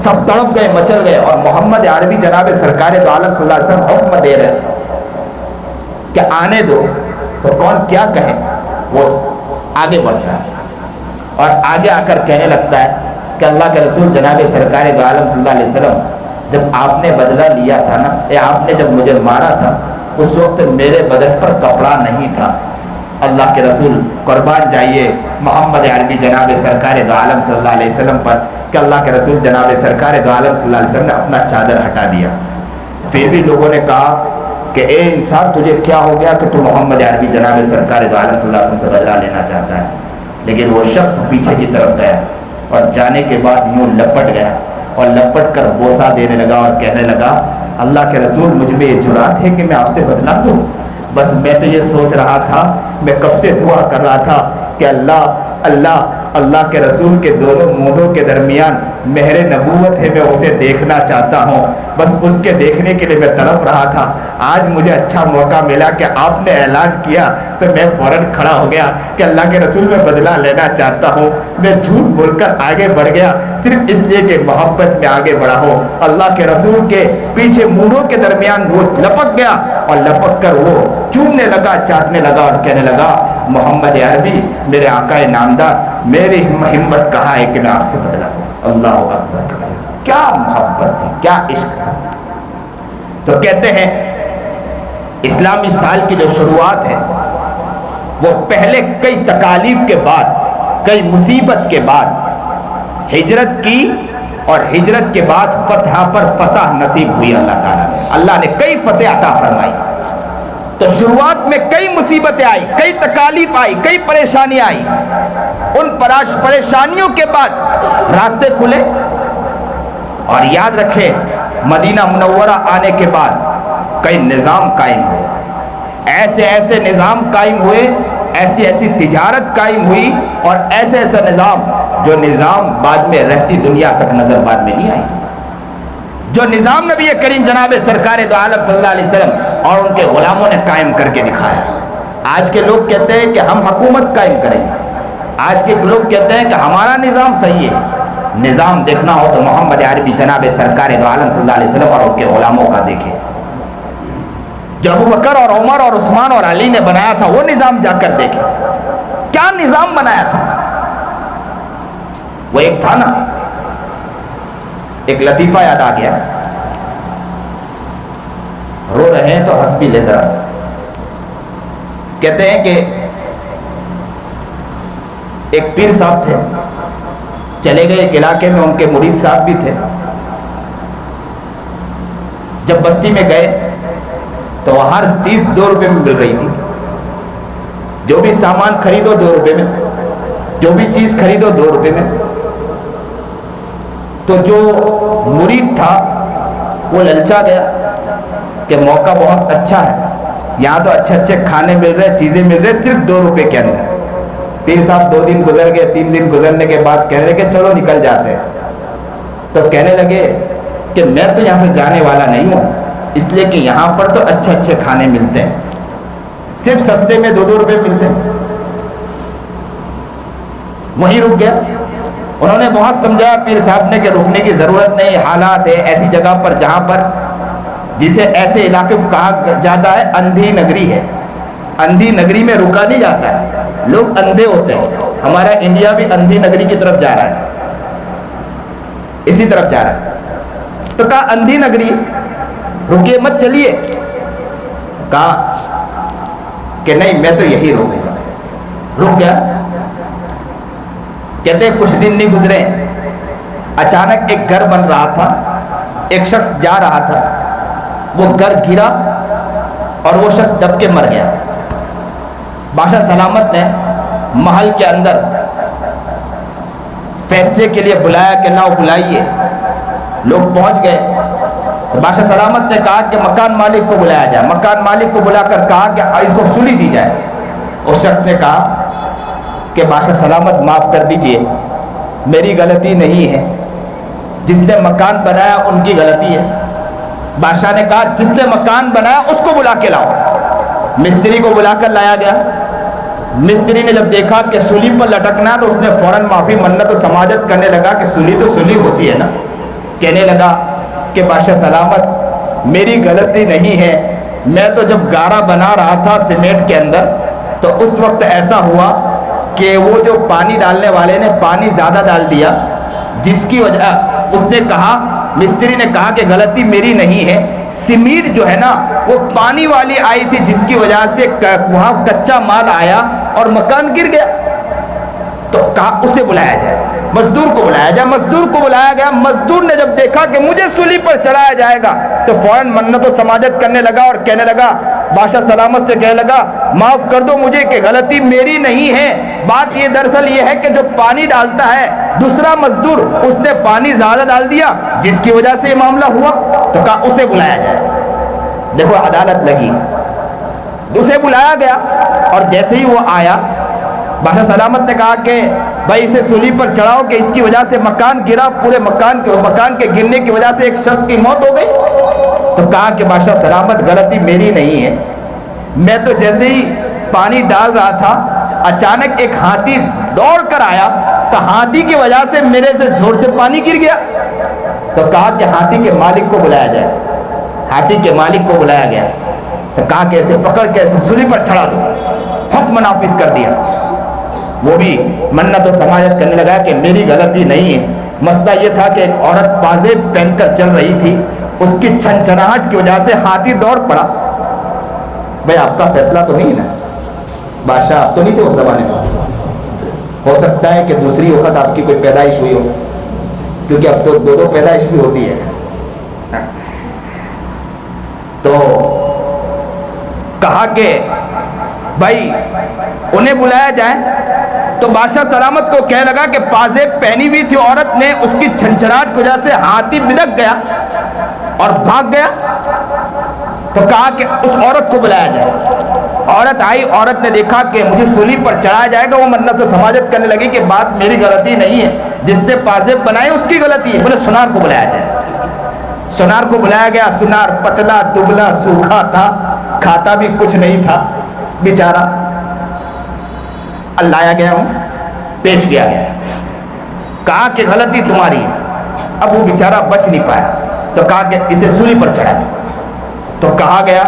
Speaker 1: سب تڑپ گئے، مچل گئے. اور محمد عربی جناب سرکار دو عالم صلی اللہ علیہ وسلم حکم دے رہے کہ آنے دو. تو کون کیا کہے، وہ آگے بڑھتا ہے اور آگے آ کر کہنے لگتا ہے کہ اللہ کے رسول جناب سرکار دو عالم صلی اللہ علیہ وسلم، جب آپ نے بدلہ لیا تھا نا، آپ نے جب مجھے مارا تھا، اس وقت میرے بدن پر کپڑا نہیں تھا. اللہ کے رسول قربان جائیے محمد عربی جناب سرکار دو عالم صلی اللہ علیہ وسلم پر کہ اللہ کے رسول جناب سرکار دو عالم صلی اللہ علیہ وسلم نے اپنا چادر ہٹا دیا. پھر بھی لوگوں نے کہا کہ اے انسان تجھے کیا ہو گیا کہ تو محمد عربی جناب سرکار دو عالم صلی اللہ علیہ وسلم سے بدلہ لینا چاہتا ہے. لیکن وہ شخص پیچھے کی طرف گیا اور جانے کے بعد یوں لپٹ گیا اور لپٹ کر بوسہ دینے لگا اور کہنے لگا اللہ کے رسول مجھ میں یہ جرات ہے کہ میں آپ سے بدلا لوں؟ بس میں تو یہ سوچ رہا تھا، میں کب سے دعا کر رہا تھا کہ اللہ کے رسول کے دونوں مونڈوں کے درمیان مہر نبوت ہے، میں اسے دیکھنا چاہتا ہوں، بس اس کے دیکھنے کے لیے میں تڑپ رہا تھا۔ آج مجھے اچھا موقع ملا کہ آپ نے اعلان کیا تو میں فوراً کھڑا ہو گیا کہ اللہ کے رسول میں بدلہ لینا چاہتا ہوں۔ میں جھوٹ بول کر آگے بڑھ گیا صرف اس لیے کہ محبت میں آگے بڑھا ہوں۔ اللہ کے رسول کے پیچھے مونڈوں کے درمیان وہ لپک گیا اور لپک کر وہ چومنے لگا، چاٹنے لگا اور کہنے لگا محمد عربی میرے آقا نامدار، میری ہمت کہاں ہے کہ میں آپ سے بدلا ہوں۔ اللہ اکبر، کیا محبت تھی، کیا عشق تھا۔ تو کہتے ہیں اسلامی سال کی جو شروعات ہے وہ پہلے کئی تکالیف کے بعد، کئی مصیبت کے بعد ہجرت کی، اور ہجرت کے بعد فتح پر فتح نصیب ہوئی اللہ تعالیٰ نے، اللہ نے کئی فتح عطا فرمائی۔ تو شروعات میں کئی مصیبتیں آئی، کئی تکالیف آئی، کئی پریشانی آئی، ان پریشانیوں کے بعد راستے کھلے۔ اور یاد رکھیں مدینہ منورہ آنے کے بعد کئی نظام قائم ہوئے، ایسے نظام قائم ہوئے، ایسی تجارت قائم ہوئی، اور ایسا نظام جو نظام بعد میں رہتی دنیا تک نظر بعد میں نہیں آئی، جو نظام نبی کریم جناب سرکار دو عالم صلی اللہ علیہ وسلم اور ان کے غلاموں نے قائم کر کے دکھایا۔ آج کے لوگ کہتے ہیں کہ ہم حکومت قائم کریں گے، آج کے لوگ کہتے ہیں کہ ہمارا نظام صحیح ہے۔ نظام دیکھنا ہو تو محمد عربی جناب سرکار دو عالم صلی اللہ علیہ وسلم اور ان کے غلاموں کا دیکھیں، جو ابو بکر اور عمر اور عثمان اور علی نے بنایا تھا وہ نظام جا کر دیکھیں، کیا نظام بنایا تھا۔ وہ ایک تھا نا، ایک لطیفہ یاد آ گیا، رو رہے ہیں تو ہنس بھی لے ذرا۔ کہتے ہیں کہ ایک پیر صاحب تھے، چلے گئے ایک علاقے میں، ان کے مرید صاحب بھی تھے۔ جب بستی میں گئے تو وہ ہر چیز 2 روپے میں مل رہی تھی، جو بھی سامان خریدو 2 روپے میں، جو بھی چیز خریدو 2 روپے میں۔ تو جو مرید تھا وہ للچا گیا کہ موقع بہت اچھا ہے، یہاں تو اچھے کھانے مل رہے، چیزیں مل رہے صرف 2 روپے کے اندر۔ پیر صاحب 2 دن گزر گئے، 3 دن گزرنے کے بعد کہنے لگے چلو نکل جاتے ہیں۔ تو کہنے لگے کہ میں تو یہاں سے جانے والا نہیں ہوں، اس لیے کہ یہاں پر تو اچھے کھانے ملتے ہیں، صرف سستے میں 2 روپے ملتے ہیں۔ وہیں رک گیا۔ انہوں نے بہت سمجھایا پیر صاحب نے کہ رکنے کی ضرورت نہیں، حالات ہے ایسی جگہ پر جہاں پر جسے ایسے علاقے کو کہا جاتا ہے اندھی نگری ہے، اندھی نگری میں رکا نہیں جاتا ہے، لوگ اندھے ہوتے ہیں۔ ہمارا انڈیا بھی اندھی نگری کی طرف جا رہا ہے، اسی طرف جا رہا ہے۔ تو کہا اندھی نگری رکیے مت چلیے، کہا کہ نہیں میں تو یہی رکوں گا۔ رک گیا۔ کہتے کچھ دن نہیں گزرے، اچانک ایک گھر بن رہا تھا، ایک شخص جا رہا تھا، وہ گھر گرا اور وہ شخص دب کے مر گیا۔ بادشاہ سلامت نے محل کے اندر فیصلے کے لیے بلایا کہ لاؤ بلائیے۔ لوگ پہنچ گئے تو بادشاہ سلامت نے کہا کہ مکان مالک کو بلایا جائے۔ مکان مالک کو بلا کر کہا کہ اس کو سلی دی جائے۔ اس شخص نے کہا کہ بادشاہ سلامت معاف کر دیجئے، میری غلطی نہیں ہے، جس نے مکان بنایا ان کی غلطی ہے۔ بادشاہ نے کہا جس نے مکان بنایا اس کو بلا کے لاؤ۔ مستری کو بلا کر لایا گیا۔ مستری نے جب دیکھا کہ سولی پر لٹکنا ہے تو اس نے فوراً معافی منت و سماجت کرنے لگا کہ سولی تو سولی ہوتی ہے نا۔ کہنے لگا کہ بادشاہ سلامت میری غلطی نہیں ہے، میں تو جب گارا بنا رہا تھا سیمنٹ کے اندر تو اس وقت ایسا ہوا کہ وہ جو پانی ڈالنے والے نے پانی زیادہ ڈال دیا، جس کی وجہ اس نے کہا، مستری نے کہا کہ غلطی میری نہیں ہے، سیمنٹ جو ہے نا وہ پانی والی آئی تھی جس کی وجہ سے وہاں کچا مال آیا اور مکان گر گیا۔ تو کہا اسے بلایا جائے، مزدور کو بلایا جائے۔ مزدور کو بلایا گیا۔ مزدور نے جب دیکھا کہ مجھے سولی پر چڑھایا جائے گا تو فوراً منت و سماجت کرنے لگا اور کہنے لگا، بادشاہ سلامت سے کہنے لگا معاف کر دو مجھے کہ غلطی میری نہیں ہے، بات یہ دراصل یہ ہے کہ جو پانی ڈالتا ہے دوسرا مزدور اس نے پانی زیادہ ڈال دیا جس کی وجہ سے یہ معاملہ ہوا، تو کہا اسے بلایا جائے۔ دیکھو عدالت لگی، اسے بلایا گیا، اور جیسے ہی وہ آیا بادشاہ سلامت نے کہا کہ بھائی اسے سولی پر چڑھاؤ کہ اس کی وجہ سے مکان گرا، پورے مکان کے گرنے کی وجہ سے ایک شخص کی موت ہو گئی۔ تو کہا کہ بادشاہ سلامت غلطی میری نہیں ہے، میں تو جیسے ہی پانی ڈال رہا تھا اچانک ایک ہاتھی دوڑ کر آیا، تو ہاتھی کی وجہ سے میرے سے زور سے پانی گر گیا۔ تو کہا کہ ہاتھی کے مالک کو بلایا جائے۔ ہاتھی کے مالک کو بلایا گیا، تو کہا کہ اسے پکڑ کے اسے سولی پر چڑھا دو، حکم نافذ کر دیا۔ وہ بھی منت و سماجت کرنے لگا کہ میری غلطی نہیں ہے، مسئلہ یہ تھا کہ ایک عورت پازیب پہن کر چل رہی تھی، اس کی چھنچناہٹ کی وجہ سے ہاتھی دوڑ پڑا۔ بھائی آپ کا فیصلہ تو نہیں نا، بادشاہ آپ تو نہیں تھے اس زمانے میں، ہو سکتا ہے کہ دوسری وقت آپ کی کوئی پیدائش ہوئی ہو، کیونکہ اب تو دو پیدائش بھی ہوتی ہے۔ تو کہا کہ بھائی انہیں بلایا جائے، تو بادشاہ سلامت کو کہنے لگا کہ پازیب پہنی ہوئی تھی عورت نے، اس کی چھنچھناہٹ کی وجہ سے ہاتھی بنک گیا اور بھاگ گیا۔ تو کہا کہ اس عورت کو بلایا جائے۔ عورت آئی، عورت نے دیکھا کہ مجھے سولی پر چڑھایا جائے گا، وہ منت و سماجت کرنے لگی کہ بات میری غلطی نہیں ہے، جس نے پازیب بنائے اس کی غلطی ہے۔ بولے سونار کو بلایا جائے۔ سونار کو بلایا گیا۔ سونار پتلا دبلا سوکھا تھا، کھاتا بھی کچھ نہیں تھا بیچارہ۔ لایا گیا ہوں، پیش کیا گیا، کہا کہ غلطی تمہاری ہے۔ اب وہ بیچارہ بچ نہیں پایا، تو کہا کہ اسے سولی پر چڑھایا۔ تو کہا گیا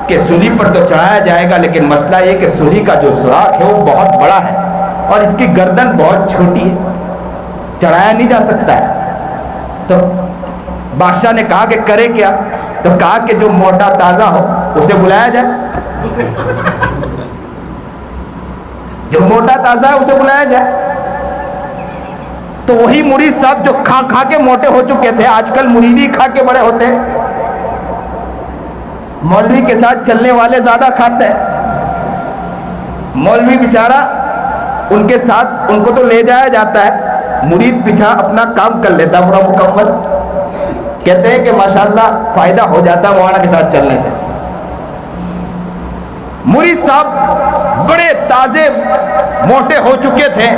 Speaker 1: کہ سولی پر تو چڑھایا جائے گا، لیکن مسئلہ یہ کہ سولی کا جو سوراخ ہے وہ بہت بڑا ہے اور اس کی گردن بہت چھوٹی ہے، چڑھایا نہیں جا سکتا ہے۔ تو بادشاہ نے کہا کہ کرے کیا؟ تو کہا کہ جو موٹا تازہ ہو اسے بلایا جائے، جو موٹا تازہ ہے اسے بلایا جائے۔ تو وہی مرید صاحب جو کھا کھا کے موٹے ہو چکے تھے، آج کل مرید ہی کھا کے بڑے ہوتے ہیں، مولوی کے ساتھ چلنے والے زیادہ کھاتے ہیں۔ مولوی بیچارہ ان کے ساتھ ان کو تو لے جایا جاتا ہے، مرید پیچھا اپنا کام کر لیتا پورا مکمل۔ کہتے ہیں کہ ماشاءاللہ فائدہ ہو جاتا ہے مولانا کے ساتھ چلنے سے۔ مرید صاحب بڑے تازے موٹے ہو چکے تھے،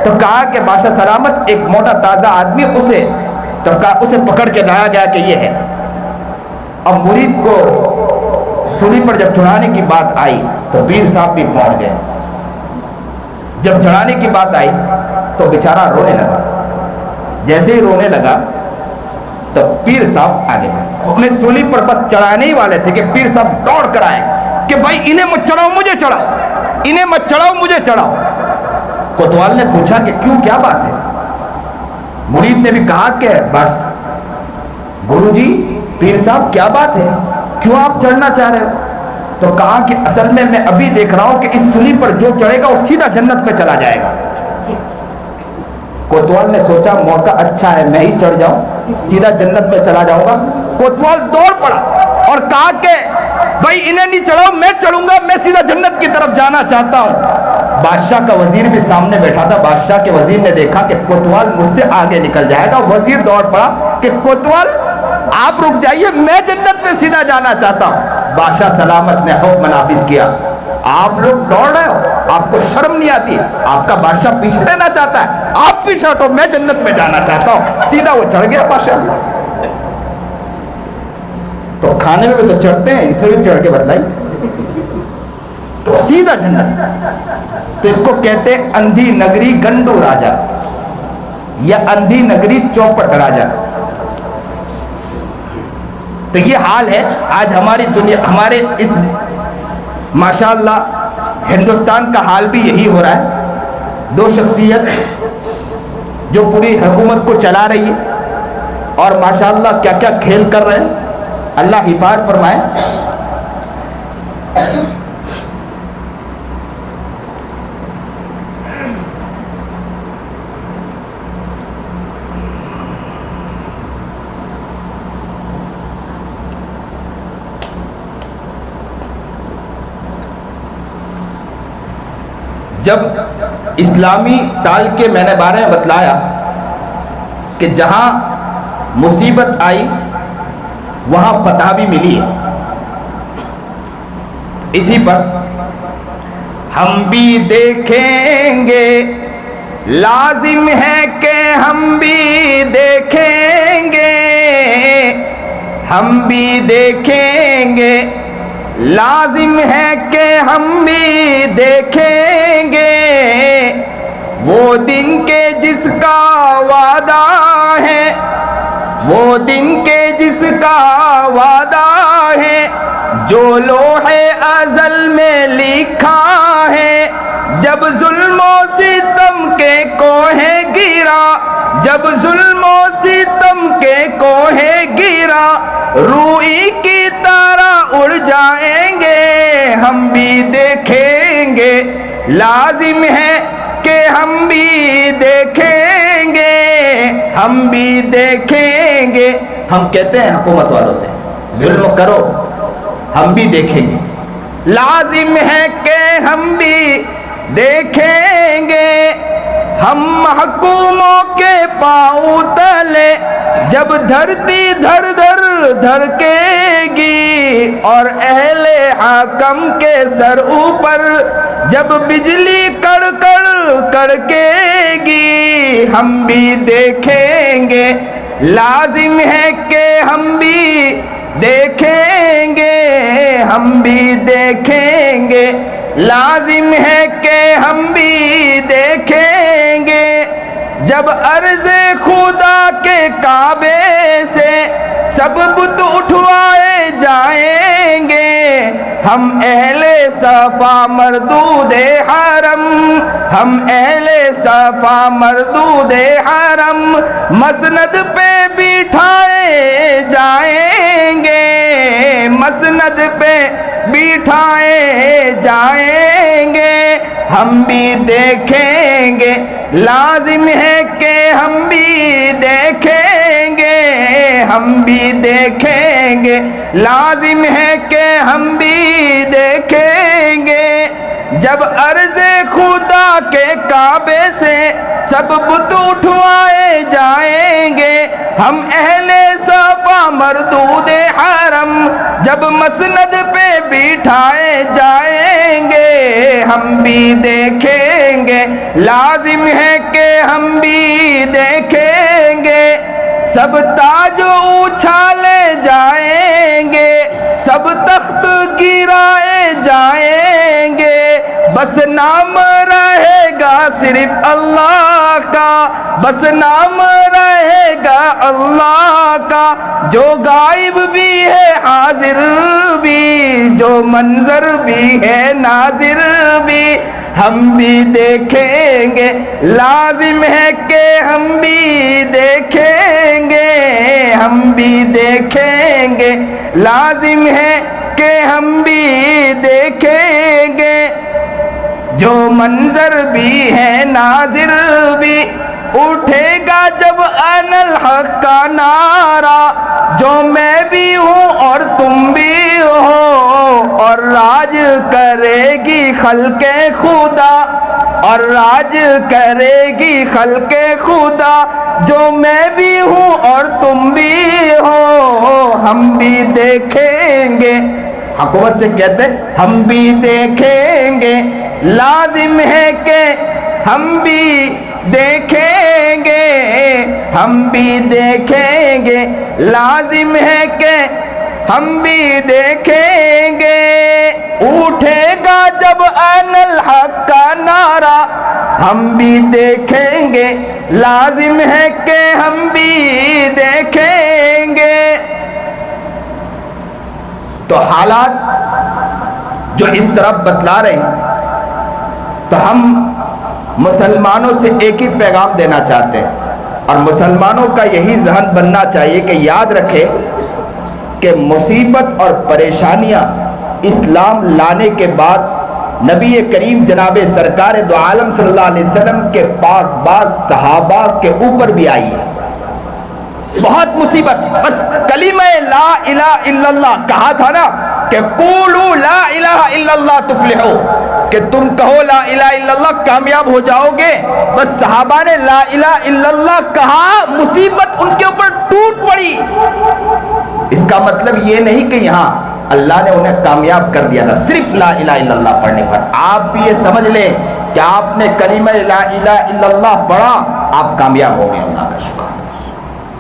Speaker 1: تو کہا کہ بادشاہ سلامت ایک موٹا تازہ آدمی اسے پکڑ کے لایا گیا کہ یہ ہے۔ اب مرید کو سولی پر جب چڑھانے کی بات آئی تو پیر صاحب بھی پہنچ گئے۔ جب چڑھانے کی بات آئی تو بیچارہ رونے لگا۔ جیسے ہی رونے لگا تو پیر صاحب آگے بڑھے، اپنے سولی پر بس چڑھانے ہی والے تھے کہ پیر صاحب دوڑ کر آئے کہ بھائی انہیں مت چڑھاؤ مجھے چڑھاؤ، انہیں مت چڑھاؤ مجھے چڑھاؤ۔ کوتوال نے پوچھا کہ کیوں، کیا بات ہے؟ مرید نے بھی کہا کہ بس گرو جی پیر صاحب کیا بات ہے، کیوں آپ چڑھنا چاہ رہے ہو؟ تو کہا کہ اصل میں ابھی دیکھ رہا ہوں کہ اس سولی پر جو چڑھے گا وہ سیدھا جنت میں چلا جائے گا۔ کوتوال نے سوچا موقع اچھا ہے، میں ہی چڑھ جاؤں، سیدھا جنت میں چلا جاؤں گا۔ کوتوال دوڑ پڑا اور کہا کہ بھائی انہیں نہیں چڑھاؤ، میں چڑھوں گا، میں سیدھا جنت کی طرف جانا چاہتا ہوں۔ بادشاہ کا وزیر بھی سامنے بیٹھا تھا، بادشاہ کے وزیر نے دیکھا کہ کوتوال مجھ سے آگے نکل جائے گا، وزیر دوڑ پڑا کہ کوتوال آپ رک جائیے، میں جنت میں سیدھا جانا چاہتا ہوں۔ بادشاہ سلامت نے حکم نافذ کیا، آپ لوگ دوڑ رہے ہو، آپ کو شرم نہیں آتی؟ آپ کا بادشاہ پیچھے رہنا چاہتا ہے، آپ پیچھے ہٹو، میں جنت میں جانا چاہتا ہوں۔ سیدھا وہ چڑھ گیا بادشاہ۔ تو کھانے میں بھی تو چڑھتے ہیں، اس میں بھی چڑھ کے بتلائی، تو سیدھا جنت۔ تو اس کو کہتے ہیں اندھی نگری گنڈو راجا یا اندھی نگری چوپٹ راجا۔ تو یہ حال ہے آج ہماری دنیا، ہمارے اس ماشاءاللہ ہندوستان کا حال بھی یہی ہو رہا ہے۔ دو شخصیت جو پوری حکومت کو چلا رہی ہے اور ماشاءاللہ کیا کیا کھیل کر رہے ہیں، اللہ حفاظت فرمائے۔ جب اسلامی سال کے میں نے بارے میں بتلایا کہ جہاں مصیبت آئی وہاں فتح بھی ملی ہے. اسی پر ہم بھی دیکھیں گے، لازم ہے کہ ہم بھی دیکھیں گے، ہم بھی دیکھیں گے، لازم ہے کہ ہم بھی دیکھیں گے وہ دن کے جس کا وعدہ ہے، وہ دن کے جس کا وعدہ ہے، جو لوح ازل میں لکھا ہے. جب ظلم و ستم کے کوہ گرا، جب ظلم و ستم کے کوہ گرا، روئی کی طرح اڑ جائیں گے، ہم بھی دیکھیں گے، لازم ہے کہ ہم بھی دیکھیں گے، ہم بھی دیکھیں گے. ہم کہتے ہیں حکومت والوں سے ظلم کرو، ہم بھی دیکھیں گے، لازم ہے کہ ہم بھی دیکھیں گے. ہم محکوموں کے پاؤں تلے جب دھرتی دھر دھر دھڑکے گی، اور اہل حاکم کے سر اوپر جب بجلی کڑ کڑ کڑکے گی، ہم بھی دیکھیں گے، لازم ہے کہ ہم بھی دیکھیں گے، ہم بھی دیکھیں گے، لازم ہے کہ ہم بھی دیکھیں گے. جب عرض خدا کے کعبے سے سب بت اٹھوائے جائیں گے، ہم اہل صفا مردود حرم، ہم اہل صفا مردود حرم مسند پہ بٹھائے جائیں گے، مسند پہ بٹھائے جائیں گے، ہم بھی دیکھیں گے، لازم ہے کہ ہم بھی دیکھیں گے، ہم بھی دیکھیں گے، لازم ہے کہ ہم بھی دیکھیں گے. جب عرض خدا کے کعبے سے سب بت اٹھوائے جائیں گے، ہم اہل صفا مردود حرم جب مسند پہ بٹھائے جائیں گے، ہم بھی دیکھیں گے، لازم ہے کہ ہم بھی دیکھیں گے. سب تاج اچھالے جائیں گے، سب تخت گرائے جائیں گے، بس نام رہے گا صرف اللہ کا، بس نام رہے گا اللہ کا، جو غائب بھی ہے حاضر بھی، جو منظر بھی ہے ناظر بھی، ہم بھی دیکھیں گے، لازم ہے کہ ہم بھی دیکھیں گے، ہم بھی دیکھیں گے، لازم ہے کہ ہم بھی دیکھیں گے. جو منظر بھی ہے ناظر بھی، اٹھے گا جب انا الحق کا نعرہ، جو میں بھی ہوں اور تم بھی ہو، اور راج کرے گی خلق خدا، اور راج کرے گی خلق خدا، جو میں بھی ہوں اور تم بھی ہو، ہم بھی دیکھیں گے. حکومت سے کہتے ہیں ہم بھی دیکھیں گے، لازم ہے کہ ہم بھی دیکھیں گے، ہم بھی دیکھیں گے، لازم ہے کہ ہم بھی دیکھیں گے. اٹھے گا جب انا الحق کا نعرہ، ہم بھی دیکھیں گے، لازم ہے کہ ہم بھی دیکھیں گے. تو حالات جو اس طرح بتلا رہے ہیں، تو ہم مسلمانوں سے ایک ہی پیغام دینا چاہتے ہیں، اور مسلمانوں کا یہی ذہن بننا چاہیے کہ یاد رکھے کہ مصیبت اور پریشانیاں اسلام لانے کے بعد نبی کریم جناب سرکار دو عالم صلی اللہ علیہ وسلم کے پاک باز صحابہ کے اوپر بھی آئی ہے. بہت مصیبت، بس کلمہ لا الہ الا اللہ کہا تھا نا کہ قولوا لا الہ الا اللہ تفلحوا، کہ تم کہو لا الہ الا اللہ کامیاب ہو جاؤ گے. بس صحابہ نے لا الہ الا اللہ کہا, مصیبت ان کے اوپر ٹوٹ پڑی. اس کا مطلب یہ نہیں کہ یہاں اللہ نے انہیں کامیاب کر دیا تھا صرف لا الہ الا اللہ پڑھنے پر. آپ بھی یہ سمجھ لیں کہ آپ نے کلمہ لا الہ الا اللہ پڑھا, آپ کامیاب ہو گئے. اللہ کا شکر.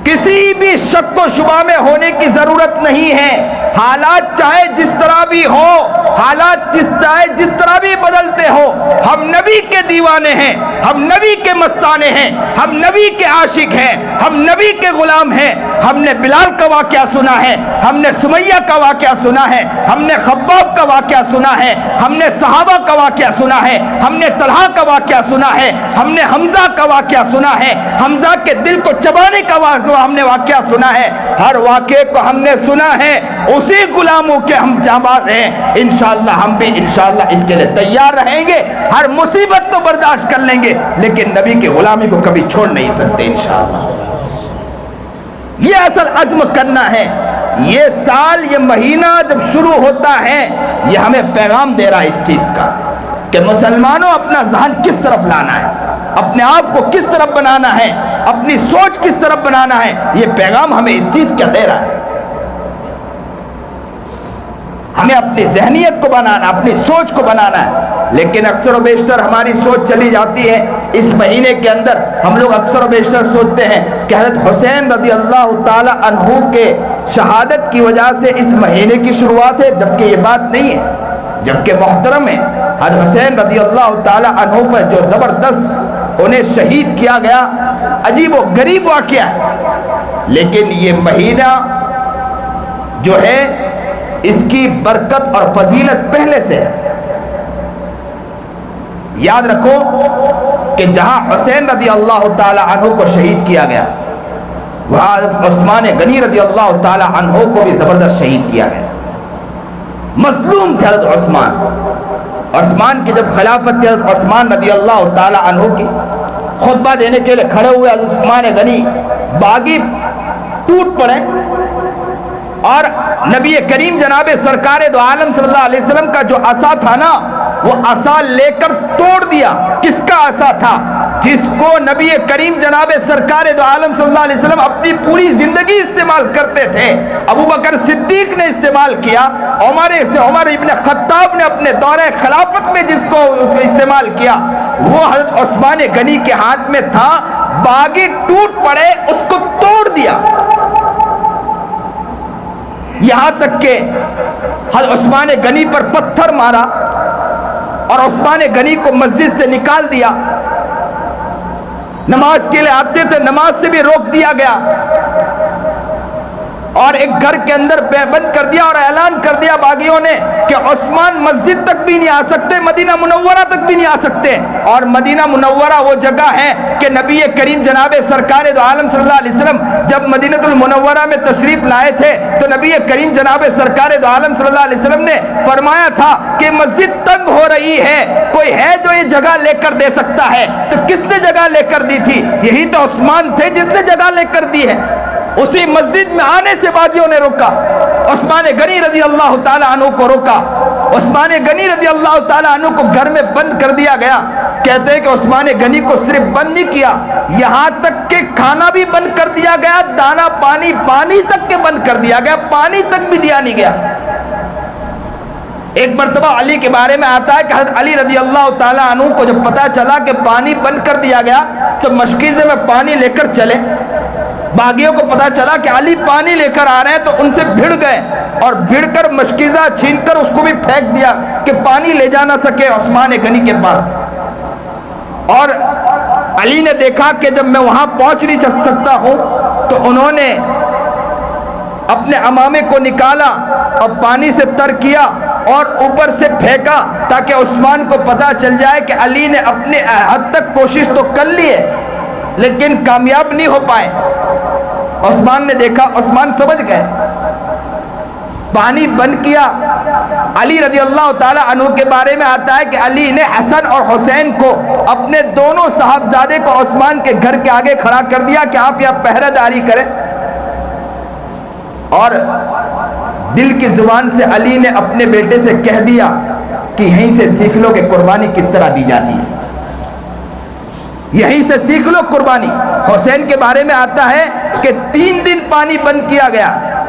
Speaker 1: کسی بھی شک و شبہ میں ہونے کی ضرورت نہیں ہے. حالات چاہے جس طرح بھی ہو, حالات چاہے جس طرح بھی بدلتے ہو, ہم نبی کے دیوانے ہیں, ہم نبی کے مستانے ہیں, ہم نبی کے عاشق ہیں, ہم نبی کے غلام ہیں. ہم نے بلال کا واقعہ سنا ہے, ہم نے سمیہ کا واقعہ سنا ہے, ہم نے خباب کا واقعہ سنا ہے, ہم نے صحابہ کا واقعہ سنا ہے, ہم نے طلحہ کا واقعہ سنا ہے, ہم نے حمزہ کا واقعہ سنا ہے, حمزہ کے دل کو چبانے کا ہم نے واقعہ سنا ہے. ہر واقعے کو ہم نے سنا ہے. اسی غلاموں کے ہم جانباز ہیں. انشاءاللہ ہم بھی انشاءاللہ اس کے لیے تیار رہیں گے. ہر مصیبت تو برداشت کر لیں گے, لیکن نبی کی غلامی کو کبھی چھوڑ نہیں سکتے انشاءاللہ. یہ اصل عزم کرنا ہے. یہ سال, یہ مہینہ جب شروع ہوتا ہے, یہ ہمیں پیغام دے رہا ہے اس چیز کا کہ مسلمانوں اپنا ذہن کس طرف لانا ہے, اپنے آپ کو کس طرف بنانا ہے, اپنی سوچ کس طرف بنانا ہے. یہ پیغام ہمیں اس چیز کا دے رہا ہے. ہمیں اپنی ذہنیت کو بنانا, اپنی سوچ کو بنانا ہے. لیکن اکثر و بیشتر ہماری سوچ چلی جاتی ہے. اس مہینے کے اندر ہم لوگ اکثر و بیشتر سوچتے ہیں کہ حضرت حسین رضی اللہ تعالی عنہ کے شہادت کی وجہ سے اس مہینے کی شروعات ہے, جبکہ یہ بات نہیں ہے. جبکہ محترم ہے, حضرت حسین رضی اللہ تعالی عنہ پر جو زبردست انہیں شہید کیا گیا, عجیب و غریب واقعہ ہے. لیکن یہ مہینہ جو ہے اس کی برکت اور فضیلت پہلے سے ہے. یاد رکھو کہ جہاں حسین رضی اللہ تعالی عنہ کو شہید کیا گیا, وہاں حضرت عثمان غنی رضی اللہ تعالی عنہ کو بھی زبردست شہید کیا گیا. مظلوم تھے حضرت عثمان. عثمان کی جب خلافت تھی, حضرت عثمان رضی اللہ تعالی عنہ کی خطبہ دینے کے لیے کھڑے ہوئے حضرت عثمان غنی باغی ٹوٹ پڑے اور نبی کریم جناب سرکار دو عالم صلی اللہ علیہ وسلم کا جو عصا تھا نا, وہ عصا لے کر توڑ دیا. کس کا عصا تھا؟ جس کو نبی کریم جناب سرکار دو عالم صلی اللہ علیہ وسلم اپنی پوری زندگی استعمال کرتے تھے. ابو بکر صدیق نے استعمال کیا, عمر ابن خطاب نے اپنے دور خلافت میں جس کو استعمال کیا, وہ حضرت عثمان غنی کے ہاتھ میں تھا. باغی ٹوٹ پڑے, اس کو توڑ دیا. یہاں تک کہ حضرت عثمان غنی پر پتھر مارا اور عثمان غنی کو مسجد سے نکال دیا. نماز کے لیے آتے تھے, نماز سے بھی روک دیا گیا اور ایک گھر کے اندر بند کر دیا اور اعلان کر دیا باغیوں نے کہ عثمان مسجد تک بھی نہیں آ سکتے, مدینہ منورہ تک بھی نہیں آ سکتے. اور مدینہ منورہ وہ جگہ ہے کہ نبی کریم جناب سرکار دو عالم صلی اللہ علیہ وسلم جب مدینہ المنورہ میں تشریف لائے تھے تو نبی کریم جناب سرکار دو عالم صلی اللہ علیہ وسلم نے فرمایا تھا کہ مسجد تنگ ہو رہی ہے, کوئی ہے جو یہ جگہ لے کر دے سکتا ہے. تو کس نے جگہ لے کر دی تھی؟ یہی تو عثمان تھے جس نے جگہ لے کر دی ہے. اسی مسجد میں آنے سے باغیوں نے روکا, عثمان غنی رضی اللہ تعالی عنہ کو روکا. عثمان غنی رضی اللہ تعالی عنہ کو گھر میں بند کر دیا گیا. کہتے ہیں کہ عثمان غنی کو صرف بند نہیں کیا, یہاں تک کہ کھانا بھی بند کر دیا گیا, دانا پانی تک کے بند کر دیا گیا, پانی تک بھی دیا نہیں گیا. ایک مرتبہ علی کے بارے میں آتا ہے کہ حضرت علی رضی اللہ تعالی عنہ کو جب پتا چلا کہ پانی بند کر دیا گیا تو مشکیزے میں پانی لے کر چلے. باغیوں کو پتا چلا کہ علی پانی لے کر آ رہے ہیں تو ان سے بھیڑ گئے اور بھیڑ کر مشکیزہ چھین کر اس کو بھی پھینک دیا کہ پانی لے جا نہ سکے عثمان غنی کے پاس. اور علی نے دیکھا کہ جب میں وہاں پہنچ نہیں سکتا ہوں تو انہوں نے اپنے عمامے کو نکالا اور پانی سے تر کیا اور اوپر سے پھینکا تاکہ عثمان کو پتا چل جائے کہ علی نے اپنے حد تک کوشش تو کر لی ہے لیکن کامیاب نہیں ہو پائے. عثمان نے دیکھا, عثمان سمجھ گئے, پانی بند کیا. علی رضی اللہ تعالی عنہ کے بارے میں آتا ہے کہ علی نے حسن اور حسین کو اپنے دونوں صاحبزادے کو عثمان کے گھر کے آگے کھڑا کر دیا کہ آپ یہاں پہرہ داری کریں. اور دل کی زبان سے علی نے اپنے بیٹے سے کہہ دیا کہ یہیں سے سیکھ لو کہ قربانی کس طرح دی جاتی ہے، یہیں سے سیکھ لو قربانی۔ حسین کے بارے میں آتا ہے کہ 3 دن پانی بند کیا گیا،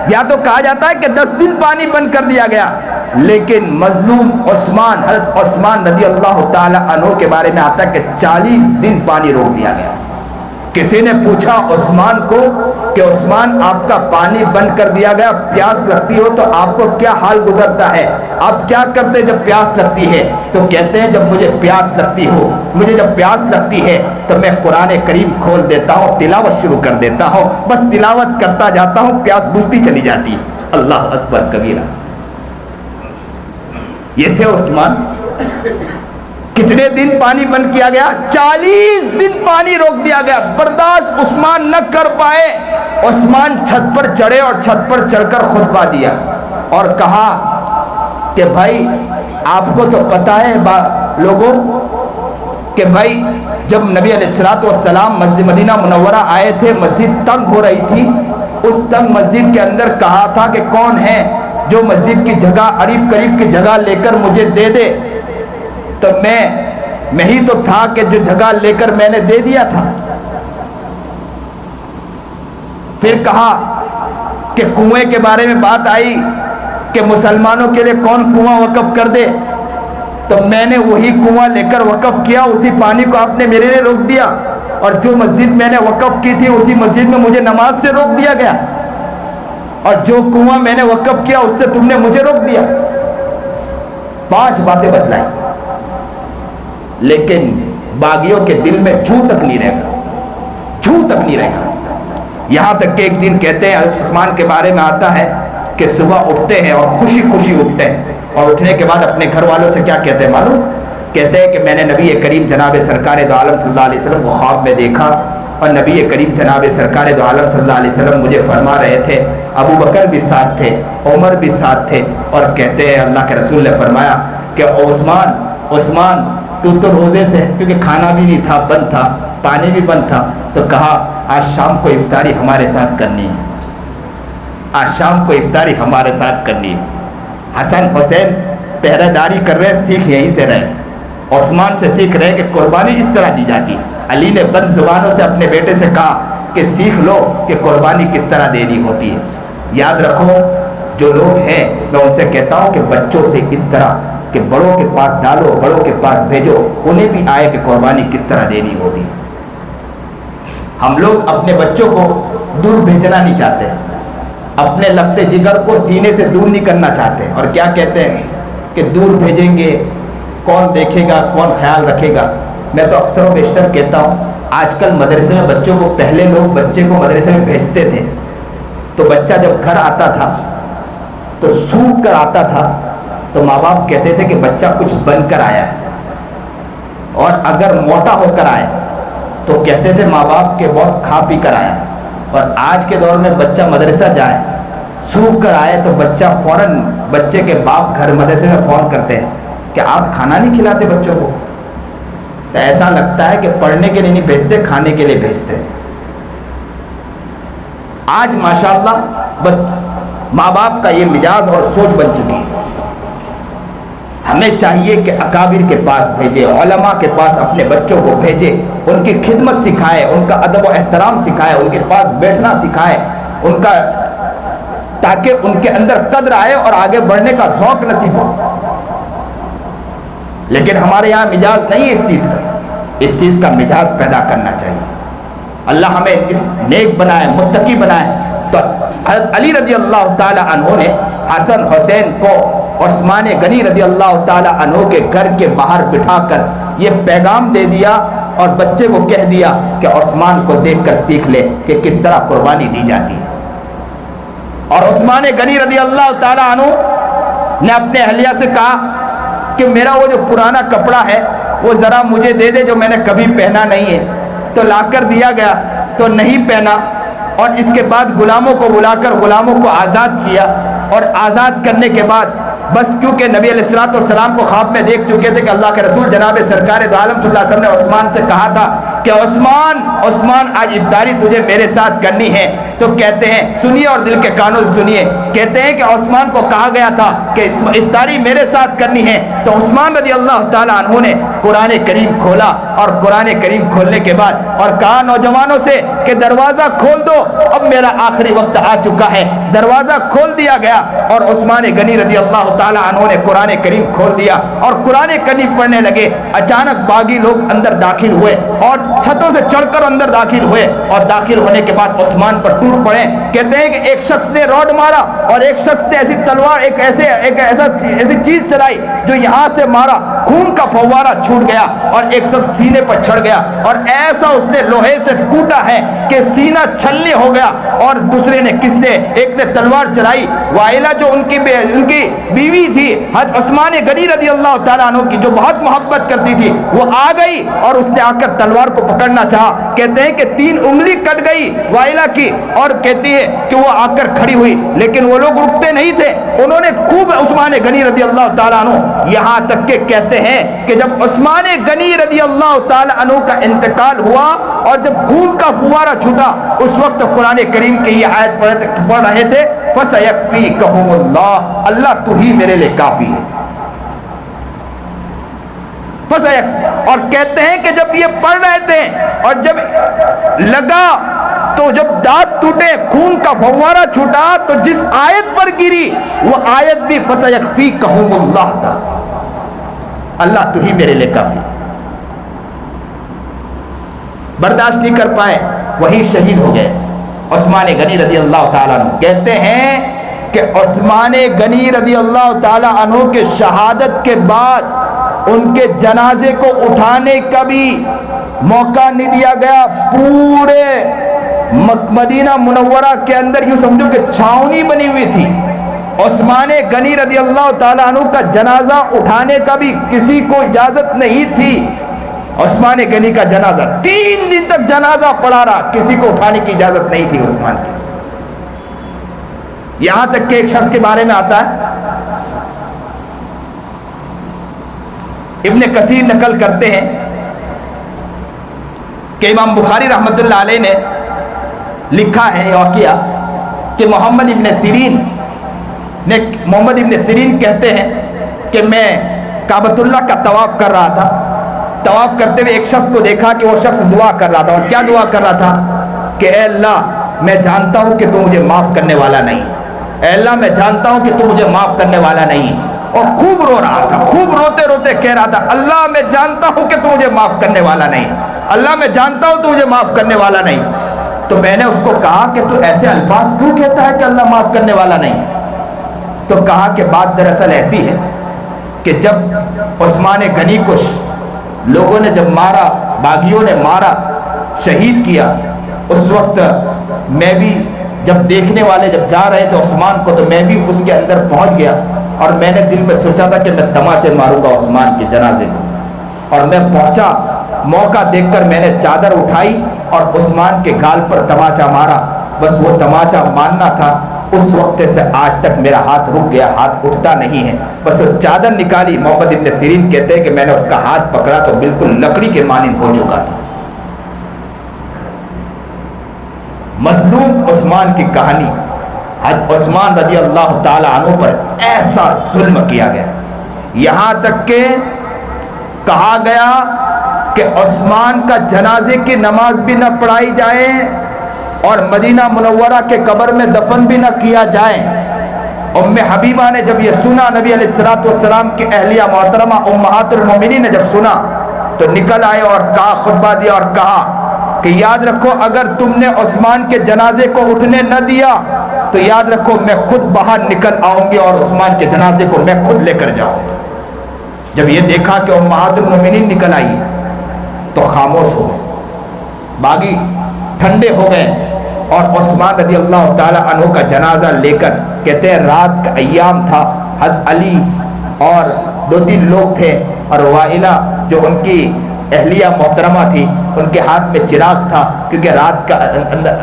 Speaker 1: یا تو کہا جاتا ہے کہ 10 دن پانی بند کر دیا گیا، لیکن مظلوم عثمان، حضرت عثمان رضی اللہ تعالی عنہ کے بارے میں آتا ہے کہ 40 دن پانی روک دیا گیا۔ کسی نے پوچھا عثمان کو کہ عثمان آپ کا پانی بند کر دیا گیا، پیاس لگتی ہو تو آپ کو کیا حال گزرتا ہے، آپ کیا کرتے جب پیاس لگتی ہے؟ تو کہتے ہیں جب مجھے پیاس لگتی ہو، مجھے جب پیاس لگتی ہے تو میں قرآن کریم کھول دیتا ہوں، تلاوت شروع کر دیتا ہوں، بس تلاوت کرتا جاتا ہوں، پیاس بجھتی چلی جاتی ہے۔ اللہ اکبر کبیرہ۔ یہ تھے عثمان۔ کتنے دن پانی بند کیا گیا؟ 40 دن پانی روک دیا گیا۔ برداشت عثمان نہ کر پائے، عثمان چھت پر چڑھے اور چھت پر چڑھ کر خطبہ دیا اور کہا کہ بھائی آپ کو تو پتہ ہے لوگوں کہ بھائی جب نبی علیہ الصلوۃ والسلام مسجد مدینہ منورہ آئے تھے، مسجد تنگ ہو رہی تھی، اس تنگ مسجد کے اندر کہا تھا کہ کون ہے جو مسجد کی جگہ قریب کی جگہ لے کر مجھے دے دے، تو میں ہی تو تھا کہ جو جگہ لے کر میں نے دے دیا تھا۔ پھر کہا کہ کنویں کے بارے میں بات آئی کہ مسلمانوں کے لیے کون کنواں وقف کر دے، تو میں نے وہی کنواں لے کر وقف کیا، اسی پانی کو آپ نے میرے لیے روک دیا، اور جو مسجد میں نے وقف کی تھی اسی مسجد میں مجھے نماز سے روک دیا گیا، اور جو کنواں میں نے وقف کیا اس سے تم نے مجھے روک دیا۔ 5 باتیں بتلائیں، لیکن باغیوں کے دل میں چھو تک نہیں رہے گا۔ یہاں تک کہ ایک دن کہتے ہیں عثمان کے بارے میں آتا ہے کہ صبح اٹھتے ہیں اور خوشی اٹھتے ہیں، اور اٹھنے کے بعد اپنے گھر والوں سے کیا کہتے ہیں معلوم؟ کہتے ہیں کہ میں نے نبی کریم جناب سرکار دو عالم صلی اللہ علیہ وسلم کو خواب میں دیکھا، اور نبی کریم جناب سرکار دو عالم صلی اللہ علیہ وسلم مجھے فرما رہے تھے، ابو بکر بھی ساتھ تھے، عمر بھی ساتھ تھے، اور کہتے ہیں اللہ کے رسول نے فرمایا کہ عثمان تو روزے سے، کیونکہ کھانا بھی نہیں تھا، بند تھا، پانی بھی بند تھا، تو کہا آج شام کو افطاری ہمارے ساتھ کرنی ہے، آج شام کو افطاری ہمارے ساتھ کرنی ہے۔ حسن حسین پہرے داری کر رہے، سیکھ یہیں سے رہے، عثمان سے سیکھ رہے کہ قربانی اس طرح دی جاتی۔ علی نے بند زبانوں سے اپنے بیٹے سے کہا کہ سیکھ لو کہ قربانی کس طرح دینی ہوتی ہے۔ یاد رکھو، جو لوگ ہیں میں ان سے کہتا ہوں کہ بچوں سے اس طرح کہ بڑوں کے پاس ڈالو، بڑوں کے پاس بھیجو، انہیں بھی آئے کہ قربانی کس طرح دینی ہوتی ہے۔ ہم لوگ اپنے بچوں کو دور بھیجنا نہیں چاہتے، اپنے لگتے جگر کو سینے سے دور نہیں کرنا چاہتے، اور کیا کہتے ہیں کہ دور بھیجیں گے کون دیکھے گا، کون خیال رکھے گا۔ میں تو اکثر و بیشتر کہتا ہوں، آج کل مدرسے میں بچوں کو، پہلے لوگ بچے کو مدرسے میں بھیجتے تھے تو بچہ جب گھر آتا تھا تو سوکھ کر آتا تھا، تو ماں باپ کہتے تھے کہ بچہ کچھ بن کر آیا ہے، اور اگر موٹا ہو کر آئے تو کہتے تھے ماں باپ کہ بہت کھا پی کر آیا ہے۔ اور آج کے دور میں بچہ مدرسہ جائے، سوکھ کر آئے تو بچہ فوراً، بچے کے باپ گھر مدرسے میں فون کرتے ہیں کہ آپ کھانا نہیں کھلاتے بچوں کو، تو ایسا لگتا ہے کہ پڑھنے کے لیے نہیں بھیجتے، کھانے کے لیے بھیجتے۔ آج ماشاءاللہ ماں باپ کا یہ مزاج اور سوچ بن چکی ہے۔ ہمیں چاہیے کہ اکابر کے پاس بھیجے، علماء کے پاس اپنے بچوں کو بھیجے، ان کی خدمت سکھائے، ان کا ادب و احترام سکھائے، ان کے پاس بیٹھنا سکھائے، ان کا، تاکہ ان کے اندر قدر آئے اور آگے بڑھنے کا ذوق نصیب ہو۔ لیکن ہمارے یہاں مزاج نہیں ہے اس چیز کا مزاج پیدا کرنا چاہیے۔ اللہ ہمیں اس نیک بنائے، متقی بنائے۔ تو حضرت علی رضی اللہ تعالی عنہ نے حسن حسین کو عثمان غنی رضی اللہ تعالی عنہ کے گھر کے باہر بٹھا کر یہ پیغام دے دیا، اور بچے کو کہہ دیا کہ عثمان کو دیکھ کر سیکھ لے کہ کس طرح قربانی دی جاتی ہے۔ اور عثمان غنی رضی اللہ تعالی عنہ نے اپنے اہلیہ سے کہا کہ میرا وہ جو پرانا کپڑا ہے وہ ذرا مجھے دے دے، جو میں نے کبھی پہنا نہیں ہے۔ تو لا کر دیا گیا تو نہیں پہنا، اور اس کے بعد غلاموں کو بلا کر غلاموں کو آزاد کیا، اور آزاد کرنے کے بعد بس کیونکہ نبی علیہ الصلوۃ والسلام کو خواب میں دیکھ چکے تھے کہ اللہ کے رسول جناب سرکار دو عالم صلی اللہ علیہ وسلم نے عثمان سے کہا تھا کہ عثمان آج افطاری تجھے میرے ساتھ کرنی ہے، تو کہتے ہیں سنیے اور دل کے کانوں سے سنیے، کہتے ہیں کہ عثمان کو کہا گیا تھا کہ افطاری میرے ساتھ کرنی ہے، تو عثمان رضی اللہ تعالیٰ عنہ نے قرآن کریم کھولا اور قرآن کریم کھولنے کے بعد اور کہا نوجوانوں سے کہ دروازہ کھول دو، اب میرا آخری وقت آ چکا ہے۔ دروازہ کھول دیا گیا اور عثمان غنی رضی اللہ تعالیٰ عنہ نے قرآن کریم کھول دیا اور قرآن کریم پڑھنے لگے۔ اچانک باغی لوگ اندر داخل ہوئے اور چھتوں سے چڑھ کر اندر داخل ہوئے، اور داخل ہونے کے بعد عثمان پر ٹوٹ پڑے۔ کہتے ہیں کہ ایک شخص نے روڈ مارا اور ایک شخص نے ایسی تلوار ایسی چیز چلائی جو یہاں سے مارا، خون کا فوارہ چھوٹ گیا اور ایک شخص سینے پر چڑھ گیا اور ایسا اس نے لوہے سے کوٹا ہے کہ سینہ چھلنی ہو گیا، اور دوسرے نے ایک نے تلوار چلائی۔ وائلہ جو ان کی بیوی تھی حضرت عثمان غنی رضی اللہ تعالیٰ عنہ کی، جو بہت محبت کرتی تھی، وہ آ گئی اور اس نے آ کر تلوار کو پکڑنا چاہا۔ کہتے ہیں کہ 3 انگلی کٹ گئی وائلہ کی، اور کہتی ہے کہ وہ آ کر کھڑی ہوئی، لیکن وہ لوگ رکتے نہیں تھے، انہوں نے خوب عثمان غنی رضی اللہ تعالیٰ عنہ، یہاں تک کہ کہتے ہیں کہ جب عثمان غنی رضی اللہ تعالیٰ عنہ کا انتقال ہوا اور جب خون کا فوارہ چھوٹا، اس وقت قرآن کریم کی یہ آیت پڑھ رہے تھے، فَسَيَكْفِيكَهُمُ اللَّهُ، اللہ تو ہی میرے لئے کافی ہے۔ اور کہتے ہیں کہ جب یہ پڑھ رہے تھے اور جب لگا تو جب دانت ٹوٹے، خون کا فوارہ چھوٹا، تو جس آیت پر گری وہ آیت بھی فَسَيَكْفِيكَهُمُ اللَّهُ تھا، اللہ تو ہی میرے لئے کافی۔ برداشت نہیں کر پائے، وہی شہید ہو گئے عثمان غنی رضی اللہ تعالیٰ عنہ۔ کہتے ہیں کہ عثمان غنی رضی اللہ تعالیٰ عنہ کے شہادت کے بعد ان کے جنازے کو اٹھانے کا بھی موقع نہیں دیا گیا۔ پورے مدینہ منورہ کے اندر یوں سمجھو کہ چھاؤنی بنی ہوئی تھی، عثمان غنی رضی اللہ تعالیٰ عنہ کا جنازہ اٹھانے کا بھی کسی کو اجازت نہیں تھی۔ عثمان غنی کا جنازہ 3 دن تک جنازہ پڑا رہا، کسی کو اٹھانے کی اجازت نہیں تھی عثمان کی۔ یہاں تک کہ ایک شخص کے بارے میں آتا ہے، ابن کثیر نقل کرتے ہیں کہ امام بخاری رحمۃ اللہ علیہ نے لکھا ہے یہ واقعہ کہ محمد ابن سیرین کہتے ہیں کہ میں کعبۃ اللہ کا طواف کر رہا تھا، طواف کرتے ہوئے ایک شخص کو دیکھا کہ وہ شخص دعا کر رہا تھا، اور کیا دعا کر رہا تھا کہ اے اللہ میں جانتا ہوں کہ تو مجھے معاف کرنے والا نہیں ہے، اے اللہ میں جانتا ہوں کہ تو مجھے معاف کرنے والا نہیں ہے، اور خوب رو رہا تھا، خوب روتے روتے کہہ رہا تھا اللہ میں جانتا ہوں کہ تو مجھے معاف کرنے والا نہیں، اللہ میں جانتا ہوں تو مجھے معاف کرنے والا نہیں۔ تو میں نے اس کو کہا کہ تو ایسے الفاظ کیوں کہتا ہے کہ اللہ معاف کرنے والا نہیں؟ تو کہا کہ بات دراصل ایسی ہے کہ جب عثمان غنی کو لوگوں نے جب مارا، باغیوں نے مارا، شہید کیا، اس وقت میں بھی جب دیکھنے والے جب جا رہے تھے عثمان کو، تو میں بھی اس کے اندر پہنچ گیا اور میں نے دل میں سوچا تھا کہ میں تماچے ماروں گا عثمان کے جنازے کو، اور میں پہنچا، موقع دیکھ کر میں نے چادر اٹھائی اور عثمان کے گال پر تماچا مارا، بس وہ تماچا مارنا تھا، اس وقت سے آج تک میرا ہاتھ رک گیا، ہاتھ اٹھتا نہیں ہے، بس وہ چادر نکالی۔ محمد ابن سیرین کہتے ہیں کہ میں نے اس کا ہاتھ پکڑا تو بالکل لکڑی کے مانند ہو چکا تھا۔ مظلوم عثمان کی کہانی، حضرت عثمان رضی اللہ تعالی عنہ پر ایسا ظلم کیا گیا، یہاں تک کہ کہا گیا کہ عثمان کا جنازے کی نماز بھی نہ پڑھائی جائے اور مدینہ منورہ کے قبر میں دفن بھی نہ کیا جائے۔ ام حبیبہ نے جب یہ سنا، نبی علیہ الصلوۃ والسلام کی اہلیہ محترمہ امہات المومنین نے جب سنا تو نکل آئے اور کہا، خطبہ دیا اور کہا کہ یاد رکھو اگر تم نے عثمان کے جنازے کو اٹھنے نہ دیا تو یاد رکھو میں خود باہر نکل آؤں گی اور عثمان کے جنازے کو میں خود لے کر جاؤں گی۔ جب یہ دیکھا کہ امہات المومنین نکل آئی تو خاموش ہو گئے، باغی ٹھنڈے ہو گئے، اور عثمان رضی اللہ تعالی عنہ کا جنازہ لے کر، کہتے ہیں رات کا ایام تھا، حضرت علی اور 2-3 لوگ تھے، اور وائلہ جو ان کی اہلیہ محترمہ تھی، ان کے ہاتھ میں چراغ تھا، کیونکہ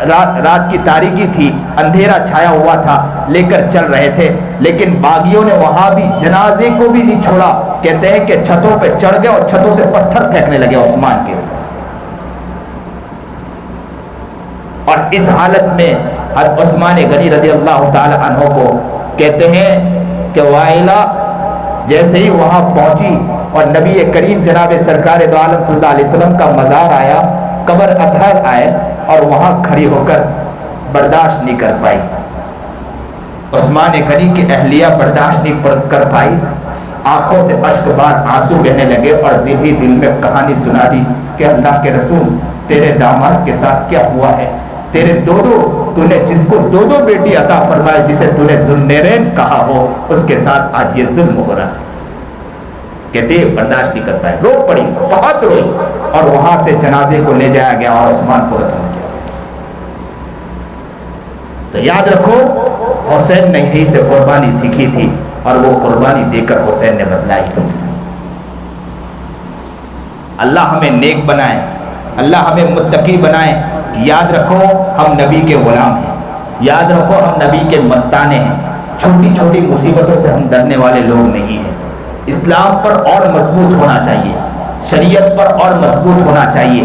Speaker 1: رات کی تاریکی تھی، اندھیرا چھایا ہوا تھا، لے کر چل رہے تھے، لیکن باغیوں نے وہاں بھی جنازے کو بھی نہیں چھوڑا، کہتے ہیں کہ چھتوں پہ چڑھ گئے اور چھتوں سے پتھر پھینکنے لگے عثمان کے اوپر۔ اور اس حالت میں حضرت عثمان غنی رضی اللہ تعالی عنہ کو کہتے ہیں کہ وائلہ جیسے ہی وہاں پہنچی اور نبی کریم جناب سرکار دو عالم صلی اللہ علیہ وسلم کا مزار آیا، قبر اطہر آئے، اور وہاں کھڑی ہو کر برداشت نہیں کر پائی. عثمان غنی کی اہلیہ برداشت نہیں کر پائی، آنکھوں سے اشک بار آنسو بہنے لگے اور دل ہی دل میں کہانی سنا دی کہ اللہ کے رسول تیرے داماد کے ساتھ کیا ہوا ہے، تیرے تو نے جس کو دو بیٹی عطا فرمائے، جسے تو نے ذوالنورین کہا ہو، اس کے ساتھ آج یہ ظلم ہو رہا ہے. کہتے ہیں برداشت نہیں کر پائے، رو پڑی، بہت روئی، اور وہاں سے جنازے کو لے جایا گیا اور عثمان کو دفن کیا گیا. تو یاد رکھو حسین نے یہی سے قربانی سیکھی تھی اور وہ قربانی دے کر حسین نے بدلائی تھی. اللہ ہمیں نیک بنائے، اللہ ہمیں متقی بنائے. یاد رکھو ہم نبی کے غلام ہیں، یاد رکھو ہم نبی کے مستانے ہیں. چھوٹی چھوٹی مصیبتوں سے ہم ڈرنے والے لوگ نہیں ہیں. اسلام پر اور مضبوط ہونا چاہیے، شریعت پر اور مضبوط ہونا چاہیے.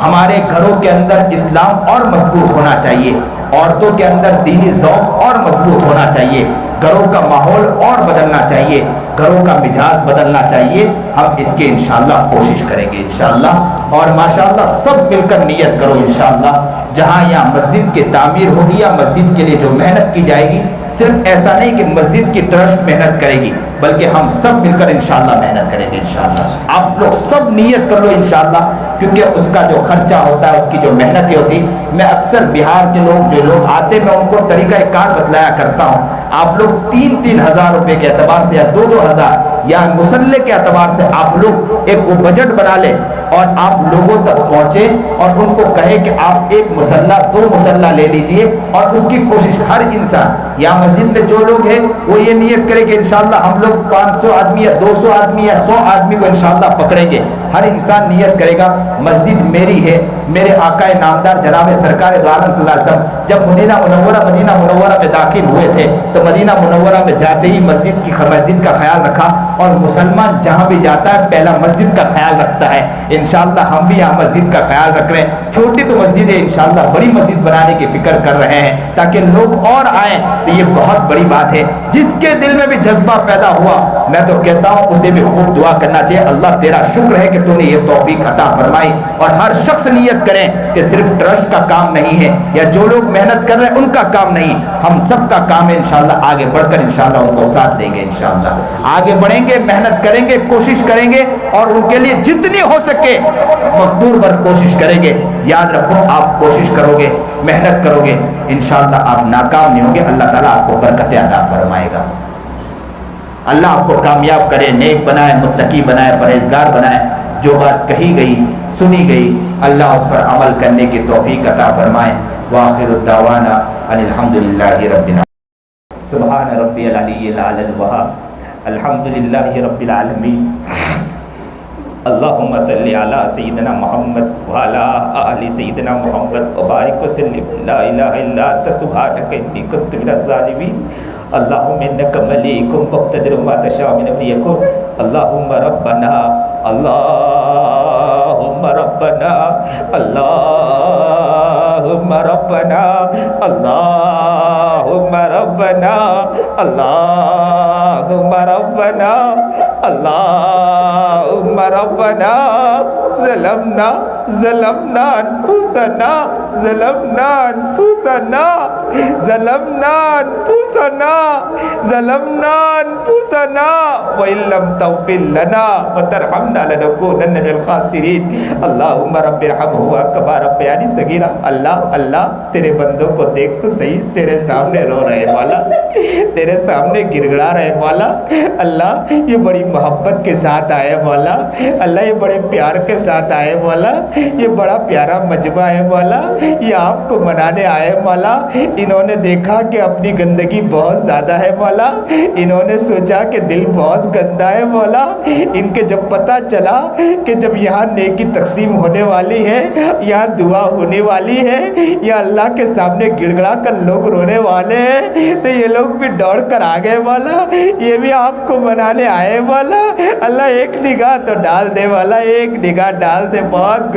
Speaker 1: ہمارے گھروں کے اندر اسلام اور مضبوط ہونا چاہیے، عورتوں کے اندر دینی ذوق اور مضبوط ہونا چاہیے، گھروں کا ماحول اور بدلنا چاہیے، گھروں کا مزاج بدلنا چاہیے. ہم اس کے انشاءاللہ کوشش کریں گے انشاءاللہ. اور ماشاءاللہ سب مل کر نیت کرو انشاءاللہ. جہاں یہاں مسجد کی تعمیر ہوگی یا مسجد کے لیے جو محنت کی جائے گی، صرف ایسا نہیں کہ مسجد کی ٹرسٹ محنت کرے گی، بلکہ ہم سب مل کر انشاءاللہ محنت کریں گے انشاءاللہ. آپ لوگ سب نیت کر لو انشاءاللہ، کیونکہ اس کا جو خرچہ ہوتا ہے، اس کی جو محنت ہوتی. میں اکثر بہار کے لوگ جو لوگ آتے، میں ان کو طریقہ کار بتلایا کرتا ہوں. آپ لوگ 3-3 ہزار روپے کے اعتبار سے یا 2-2 ہزار یا مسلح کے اعتبار سے آپ لوگ ایک وہ بجٹ بنا لیں اور آپ لوگوں تک پہنچے اور ان کو کہے کہ آپ 1 مسلح 2 مسلح لے لیجئے. اور اس کی کوشش ہر انسان یا مسجد میں جو لوگ ہیں وہ یہ نیت کرے کہ انشاءاللہ ہم لوگ 500 آدمی یا 200 آدمی یا 100 آدمی کو انشاءاللہ پکڑیں گے. ہر انسان نیت کرے گا مسجد میری ہے. میرے آقا نامدار جناب سرکار دو عالم صلی اللہ علیہ وسلم جب مدینہ منورہ میں داخل ہوئے تھے تو مدینہ منورہ میں جاتے ہی مسجد کا خیال رکھا. اور مسلمان جہاں بھی جاتا ہے پہلا مسجد کا خیال رکھتا ہے. انشاءاللہ ہم بھی یہاں مسجد کا خیال رکھ رہے ہیں. چھوٹی تو مسجد ہے، انشاءاللہ بڑی مسجد بنانے کی فکر کر رہے ہیں تاکہ لوگ اور آئیں. تو یہ بہت بڑی بات ہے. جس کے دل میں بھی جذبہ پیدا ہوا، میں تو کہتا ہوں اسے بھی خوب دعا کرنا چاہیے. اللہ تیرا شکر ہے کہ تو نے یہ توفیق عطا فرمائی. اور ہر شخص نیت کریں کہ صرف ٹرسٹ کا کام نہیں ہے یا جو لوگ محنت کر رہے ہیں ان کا کام نہیں، ہم سب کا کام ہے. انشاءاللہ آگے بڑھ کر انشاءاللہ ان کو ساتھ دیں گے. انشاءاللہ آگے بڑھیں گے، محنت کریں گے، کوشش کریں گے اور ان کے لیے جتنی ہو سکے مقدور پر کوشش کریں گے. یاد رکھو آپ کوشش کرو گے، محنت کرو گے، انشاءاللہ آپ ناکام نہیں ہوں گے. اللہ تعالیٰ آپ کو برکت عطا فرمائے گا. اللہ آپ کو کامیاب کرے، نیک بنائے، متقی بنائے، پرہیزگار بنائے. جو بات کہی گئی، سنی گئی، اللہ اس پر عمل کرنے کی توفیق عطا فرمائے. وآخر الدعوانا ان الحمدللہ رب العالمین. سبحان ربی العلی الاعلی الوہاب. الحمدللہ رب العالمین. اللہم صلی علی سیدنا محمد وعلی آل سیدنا محمد وبارک وسلم. لا الہ الا انت سبحانک انی کنت من الظالمین. اللہم انک ملیک مقتدر ما تشاء من امر یکن. اللہم ربنا اللہم ربنا اللہم ربنا اللہم ربنا اللہم ربنا اللہم ربنا ظلمنا انفسنا ظلمنا انفسنا وإن لم تغفر لنا وترحمنا لنكونن من الخاسرين. اللهم رب ارحمهما كما ربياني صغيرا. اللہ تیرے بندوں کو دیکھ تو صحیح، تیرے سامنے رو رہے مولا، تیرے سامنے گر گڑا رہے مولا. اللہ یہ بڑی محبت کے ساتھ آئے مولا. اللہ یہ بڑے پیار کے ساتھ آئے مولا. یہ بڑا پیارا مجمع ہے مولا. یہ آپ کو منانے آئے مولا. انہوں نے دیکھا کہ اپنی گندگی بہت زیادہ ہے مولا. انہوں نے سوچا کہ دل بہت گندا ہے مولا. ان کے جب پتہ چلا کہ جب یہاں نیکی تقسیم ہونے والی ہے، یہاں دعا ہونے والی ہے، یا اللہ کے سامنے گڑ گڑا کر لوگ رونے والے ہیں، تو یہ لوگ بھی دوڑ کر آ گئے مولا. یہ بھی آپ کو منانے آئے مولا. اللہ ایک نگاہ تو ڈال دے مولا، ایک نگاہ ڈال دے. بہت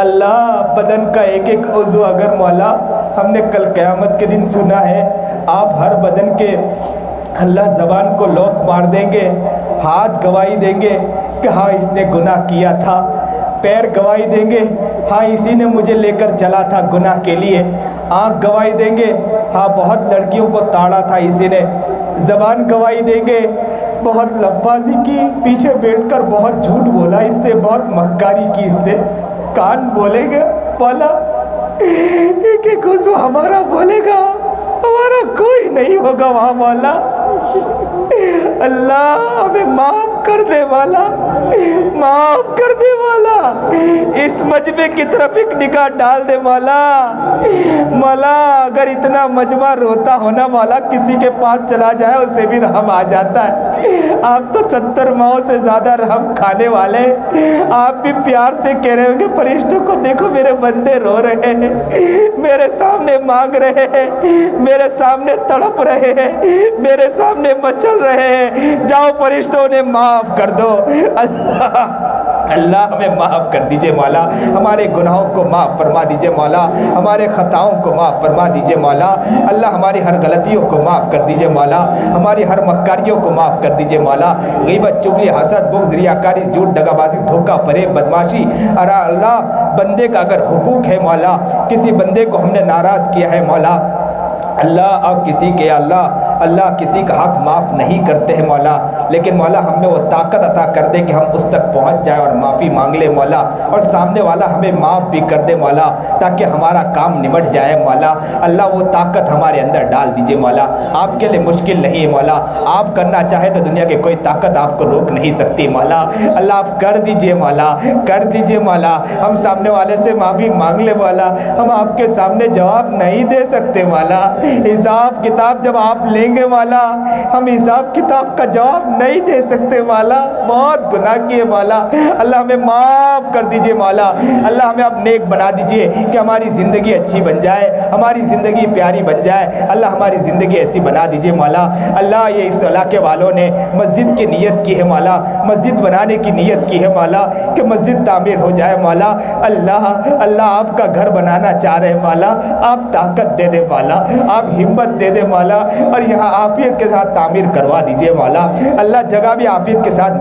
Speaker 2: اللہ بدن کا ایک ایک عضو اگر مولا ہم نے کل قیامت کے دن سنا ہے، آپ ہر بدن کے اللہ زبان کو لوک مار دیں گے، ہاتھ گواہی دیں گے کہ ہاں اس نے گناہ کیا تھا، پیر گواہی دیں گے ہاں اسی نے مجھے لے کر چلا تھا گناہ کے لیے، آنکھ گواہی دیں گے ہاں بہت لڑکیوں کو تاڑا تھا اسی نے، زبان گواہی دیں گے بہت لفظی کی، پیچھے بیٹھ کر بہت جھوٹ بولا اس نے، بہت مکاری کی اس نے، کان بولے گا مولا ایک ایک عضو ہمارا بولے گا، ہمارا کوئی نہیں ہوگا وہاں مولا۔ اللہ ہمیں معاف کر دے مولا، معاف کر دے مولا، اس مجمع کی طرف ایک نگاہ ڈال دے مولا۔ مولا اگر اتنا مجمع روتا ہونا مولا کسی کے پاس چلا جائے اسے بھی رحم آ جاتا ہے، آپ تو 70 ماؤں سے زیادہ رحم کھانے والے، آپ بھی پیار سے کہہ رہے ہوں گے فرشتوں کو دیکھو میرے بندے رو رہے ہیں، میرے سامنے مانگ رہے ہیں، میرے سامنے تڑپ رہے ہیں، میرے سامنے مچل رہے ہیں، جاؤ فرشتوں نے معاف کر دو۔ اللہ ہمیں معاف کر دیجئے مولا، ہمارے گناہوں کو معاف فرما دیجئے مولا، ہمارے خطاؤں کو معاف فرما دیجئے مولا، اللہ ہماری ہر غلطیوں کو معاف کر دیجئے مولا، ہماری ہر مکاریوں کو معاف کر دیجئے مولا، غیبت، چغلی، حسد، بغض، ریاکاری، جھوٹ، دغابازی، دھوکہ، فریب، بدماشی، اللہ بندے کا اگر حقوق ہے مولا، کسی بندے کو ہم نے ناراض کیا ہے مولا، اللہ آپ کسی کے اللہ کسی کا حق معاف نہیں کرتے ہیں مولا، لیکن مولا ہم میں وہ طاقت عطا کر دے کہ ہم اس تک پہنچ جائیں اور معافی مانگ لے مولا، اور سامنے والا ہمیں معاف بھی کر دے مولا تاکہ ہمارا کام نمٹ جائے مولا۔ اللہ وہ طاقت ہمارے اندر ڈال دیجئے مولا، آپ کے لیے مشکل نہیں ہے مولا، آپ کرنا چاہے تو دنیا کے کوئی طاقت آپ کو روک نہیں سکتی مولا، اللہ آپ کر دیجئے مولا، کر دیجئے مولا، ہم سامنے والے سے معافی مانگ لے مولا، ہم آپ کے سامنے جواب نہیں دے سکتے مولا، حساب کتاب جب آپ لیں گے مولا ہم حساب کتاب کا جواب نہیں دے سکتے مولا، بہت گناہ کیے مولا، اللہ ہمیں معاف کر دیجئے مولا، اللہ ہمیں اب نیک بنا دیجئے کہ ہماری زندگی اچھی بن جائے، ہماری زندگی پیاری بن جائے، اللہ ہماری زندگی ایسی بنا دیجئے مولا۔ اللہ یہ اس علاقے والوں نے مسجد کی نیت کی ہے مولا، مسجد بنانے کی نیت کی ہے مولا کہ مسجد تعمیر ہو جائے مولا، اللہ آپ کا گھر بنانا چاہ رہے مولا، آپ طاقت دے دے مولا، آپ ہمت دے دے مولا، اور یہاں عافیت کے ساتھ تعمیر کروا دیجئے مولا، اللہ جگہ بھی عافیت کے ساتھ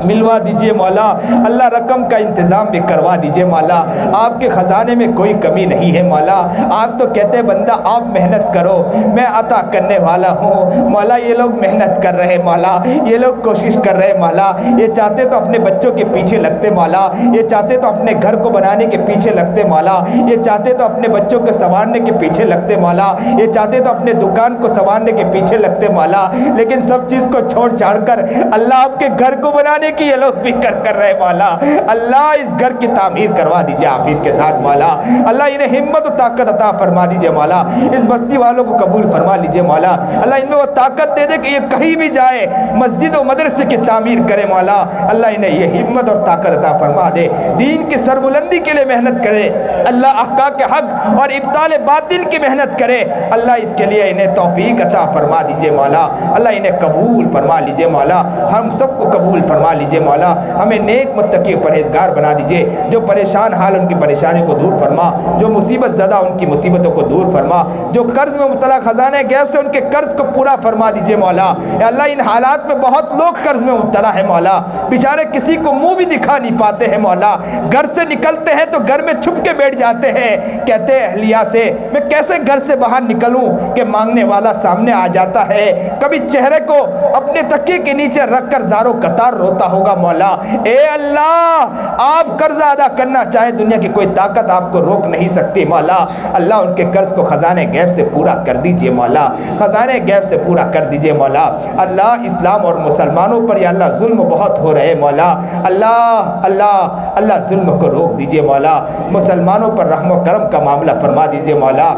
Speaker 2: ملوا دیجئے مولا، اللہ رقم کا انتظام بھی کروا دیجئے مولا، آپ کے خزانے میں کوئی کمی نہیں ہے مولا، آپ تو کہتے بندہ آپ محنت کرو میں عطا کرنے والا ہوں، مولا یہ لوگ محنت کر رہے مولا، یہ لوگ کوشش کر رہے مولا، یہ چاہتے تو اپنے بچوں کے پیچھے لگتے مولا، یہ چاہتے تو اپنے گھر کو بنانے کے پیچھے لگتے مولا، یہ چاہتے تو اپنے بچوں کو سنوارنے کے پیچھے لگتے مولا، یہ چاہتے تو اپنے دکان کو سنوارنے کے پیچھے لگتے مولا، لیکن سب چیز کو چھوڑ چھاڑ کر اللہ آپ کے گھر کو بنانے کی یہ لوگ فکر کر رہے مولا، اللہ اس گھر کی تعمیر کروا دیجئے عافیت کے ساتھ مولا، اللہ انہیں ہمت و طاقت عطا فرما دیجئے مولا، اس بستی والوں کو قبول فرما لیجئے مولا، اللہ ان میں وہ طاقت دے دے کہ یہ کہیں بھی جائے مسجد و مدرسے کی تعمیر کرے مولا، اللہ انہیں یہ ہمت اور طاقت عطا فرما دے، دین کی سربلندی کے لیے محنت کرے، اللہ احقاق حق اور ابطال باطل کی محنت کرے، اللہ اس کے لیے انہیں توفیق عطا فرما دیجئے مولا، اللہ انہیں قبول فرما لیجئے مولا، ہم سب کو قبول فرما لیجئے مولا، ہمیں نیک متقی پرہیزگار بنا دیجئے، جو پریشان حال ان کی پریشانی کو دور فرما، جو مصیبت زدہ ان کی مصیبتوں کو دور فرما، جو قرض میں مبتلا خزانہ غیب سے ان کے قرض کو پورا فرما دیجئے مولا، اے اللہ ان حالات میں بہت لوگ قرض میں مبتلا ہے مولا، بیچارے کسی کو منہ بھی دکھا نہیں پاتے ہیں مولا، گھر سے نکلتے ہیں تو گھر میں چھپ کے بیٹھ جاتے ہیں، کہتے ہیں اہلیہ سے میں کیسے گھر سے باہر نکلوں کہ مانگنے والا سامنے آ جاتا ہے، کبھی چہرے کو اپنے تکیے کے نیچے رکھ کر زاروں قطار روتا ہوگا مولا، اے اللہ آپ قرض ادا کرنا چاہے دنیا کی کوئی طاقت آپ کو روک نہیں سکتی مولا، اللہ ان کے قرض کو خزانہ غیب سے پورا کر دیجئے مولا، خزانہ غیب سے پورا کر دیجئے مولا، اللہ اسلام اور مسلمانوں پر یا اللہ ظلم بہت ہو رہے مولا، اللہ ظلم کو روک دیجئے مولا، مسلمانوں پر رحم و کرم کا معاملہ فرما دیجئے مولا،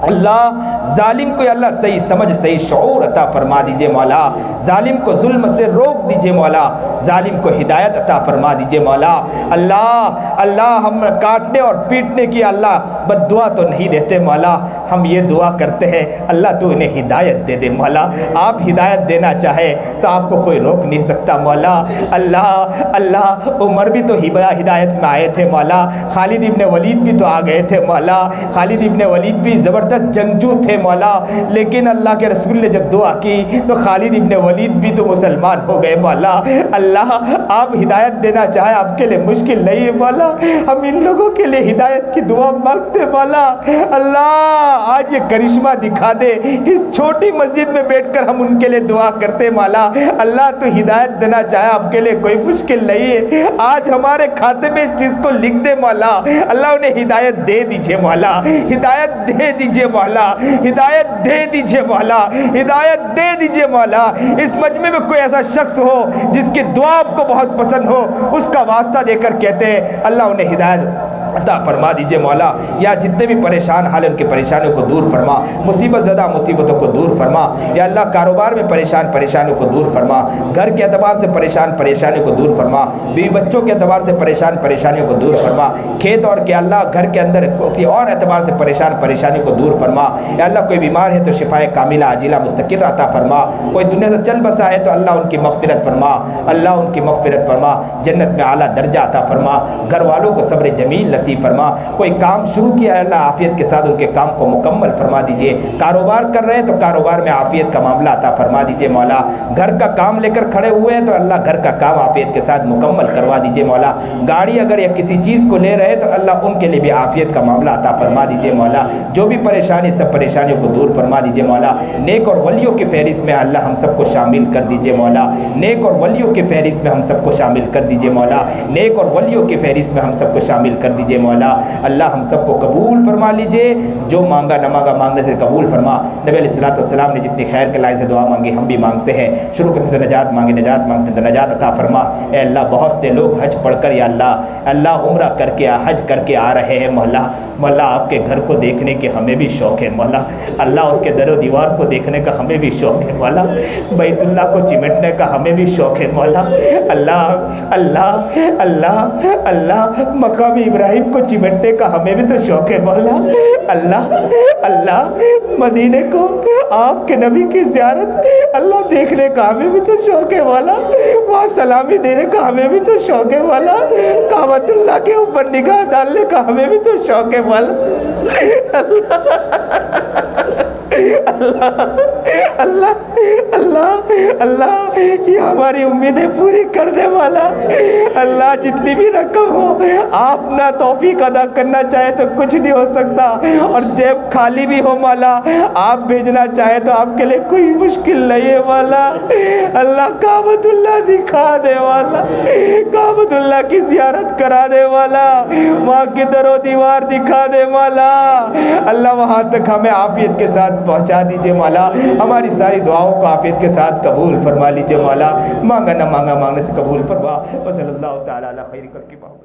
Speaker 2: اللہ
Speaker 1: ظالم کو یا اللہ صحیح سمجھ صحیح شعور عطا فرما دیجئے مولا، ظالم کو ظلم سے روک دیجئے مولا، ظالم کو ہدایت عطا فرما دیجئے مولا۔ اللہ ہم کاٹنے اور پیٹنے کی اللہ بد دعا تو نہیں دیتے مولا، ہم یہ دعا کرتے ہیں اللہ تو انہیں ہدایت دے دے مولا، آپ ہدایت دینا چاہے تو آپ کو کوئی روک نہیں سکتا مولا۔ اللہ عمر بھی تو ہدایت میں آئے تھے مولا، خالد ابن ولید بھی تو آ گئے تھے مولا، خالد ابن ولید بھی زبردست جنگجو تھے مولا، لیکن اللہ کے رسول نے جب دعا کی تو خالد ابن ولید بھی تو مسلمان ہو گئے مولا۔ اللہ آپ ہدایت دینا چاہے آپ کے لیے مشکل نہیں ہے مولا، ہم ان لوگوں کے لیے ہدایت کی دعا مانگتے مولا۔ اللہ آج یہ کرشمہ دکھا دے، اس چھوٹی مسجد میں بیٹھ کر ہم ان کے لیے دعا کرتے مولا۔ اللہ تو ہدایت دینا چاہے آپ کے لیے کوئی مشکل نہیں ہے، آج ہمارے کھاتے میں اس چیز کو لکھ دے مولا۔ اللہ انہیں ہدایت دے دیجئے مولا، ہدایت دے دیجئے مولا، ہدایت دے دیجئے مولا، ہدایت دے دیجئے مولا۔ اس مجمع میں کوئی ایسا شخص ہو جس کی دعا آپ کو بہت پسند ہو، اس کا واسطہ دے کر کہتے ہیں اللہ انہیں ہدایت عطا فرما دیجئے مولا۔ یا جتنے بھی پریشان حال ہیں ان کی پریشانیوں کو دور فرما، مصیبت زدہ مصیبتوں کو دور فرما، یا اللہ کاروبار میں پریشانیوں کو دور فرما، گھر کے اعتبار سے پریشانیوں کو دور فرما، بیوی بچوں کے اعتبار سے پریشانیوں کو دور فرما، کھیت اور کہ اللہ گھر کے اندر کسی اور اعتبار سے پریشانی کو دور فرما۔ یا اللہ کوئی بیمار ہے تو شفائے کاملہ عاجلہ مستقر عطا فرما، کوئی دنیا سے چل بسا ہے تو اللہ ان کی مغفرت فرما، اللہ ان کی مغفرت فرما، جنت میں اعلیٰ درجہ عطا فرما، گھر والوں کو صبر جمیل نصیب فرما، کوئی کام شروع کیا ہے اللہ عافیت کے ساتھ ان کے کام کو مکمل فرما دیجئے، کاروبار کر رہے ہیں تو کاروبار میں عافیت کا معاملہ عطا فرما دیجئے مولا، گھر کا کام لے کر کھڑے ہوئے ہیں تو اللہ گھر کا کام عافیت کے ساتھ مکمل کروا دیجئے مولا، گاڑی اگر یا کسی چیز کو لے رہے تو اللہ ان کے لیے بھی عافیت کا معاملہ عطا فرما دیجئے مولا، جو بھی پریشانی سب پریشانیوں کو دور فرما دیجئے مولا، نیک اور ولیوں کی فہرست میں اللہ ہم سب کو شامل کر دیجئے مولا، نیک اور ولیوں کی فہرست میں ہم سب کو شامل کر دیجئے مولا، نیک اور ولیوں کی فہرست میں ہم سب کو شامل کر دیجئے مولا۔ اللہ ہم سب کو قبول فرما لیجئے، جو مانگا نہ مانگا مانگنے سے قبول فرما۔ نبی علیہ الصلوۃ والسلام نے جتنی خیر کے لائے سے دعا مانگی ہم بھی مانگتے ہیں، شروع کرنے سے نجات مانگے، نجات مانگتے ہیں نجات عطا فرما۔ اے اللہ بہت سے لوگ حج پڑھ کر یا اللہ عمرہ کر کے حج کر کے آ رہے ہیں مولا، آپ کے گھر کو دیکھنے کے ہمیں بھی شوق ہے مولا، اللہ اس کے در و دیوار کو دیکھنے کا ہمیں بھی شوق ہے مولا، بیت اللہ کو چمٹنے کا ہمیں بھی شوق ہے مولا، اللہ مقام ابراہیم کو چمٹنے کا ہمیں بھی تو شوق ہے مولا، اللہ مدینے کو آپ کے نبی کی زیارت اللہ دیکھنے کا ہمیں بھی تو شوق ہے مولا، وہاں سلامی دینے کا ہمیں بھی تو شوق ہے مولا، کعبۃ اللہ کے اوپر نگاہ ڈالنے کا ہمیں بھی تو شوق ہے مولا، اللہ یہ ہماری امیدیں پوری کر دے مولا، اللہ جتنی بھی رقم ہو آپ نہ توفیق ادا کرنا چاہے تو کچھ نہیں ہو سکتا، اور جیب خالی بھی ہو مولا آپ بھیجنا چاہے تو آپ کے لیے کوئی مشکل نہیں ہے مولا، اللہ کعبۃ اللہ دکھا دے مولا، کعبۃ اللہ کی زیارت کرا دے مولا، وہاں کی در و دیوار دکھا دے مولا، اللہ وہاں تک ہمیں عافیت کے ساتھ پہنچا دیجئے مولا، ہماری ساری دعاؤں کو عافیت کے ساتھ قبول فرما لیجئے مولا، مانگا نہ مانگا مانگنے سے قبول فرما، وصلی اللہ تعالی علی خیر خلق محمد۔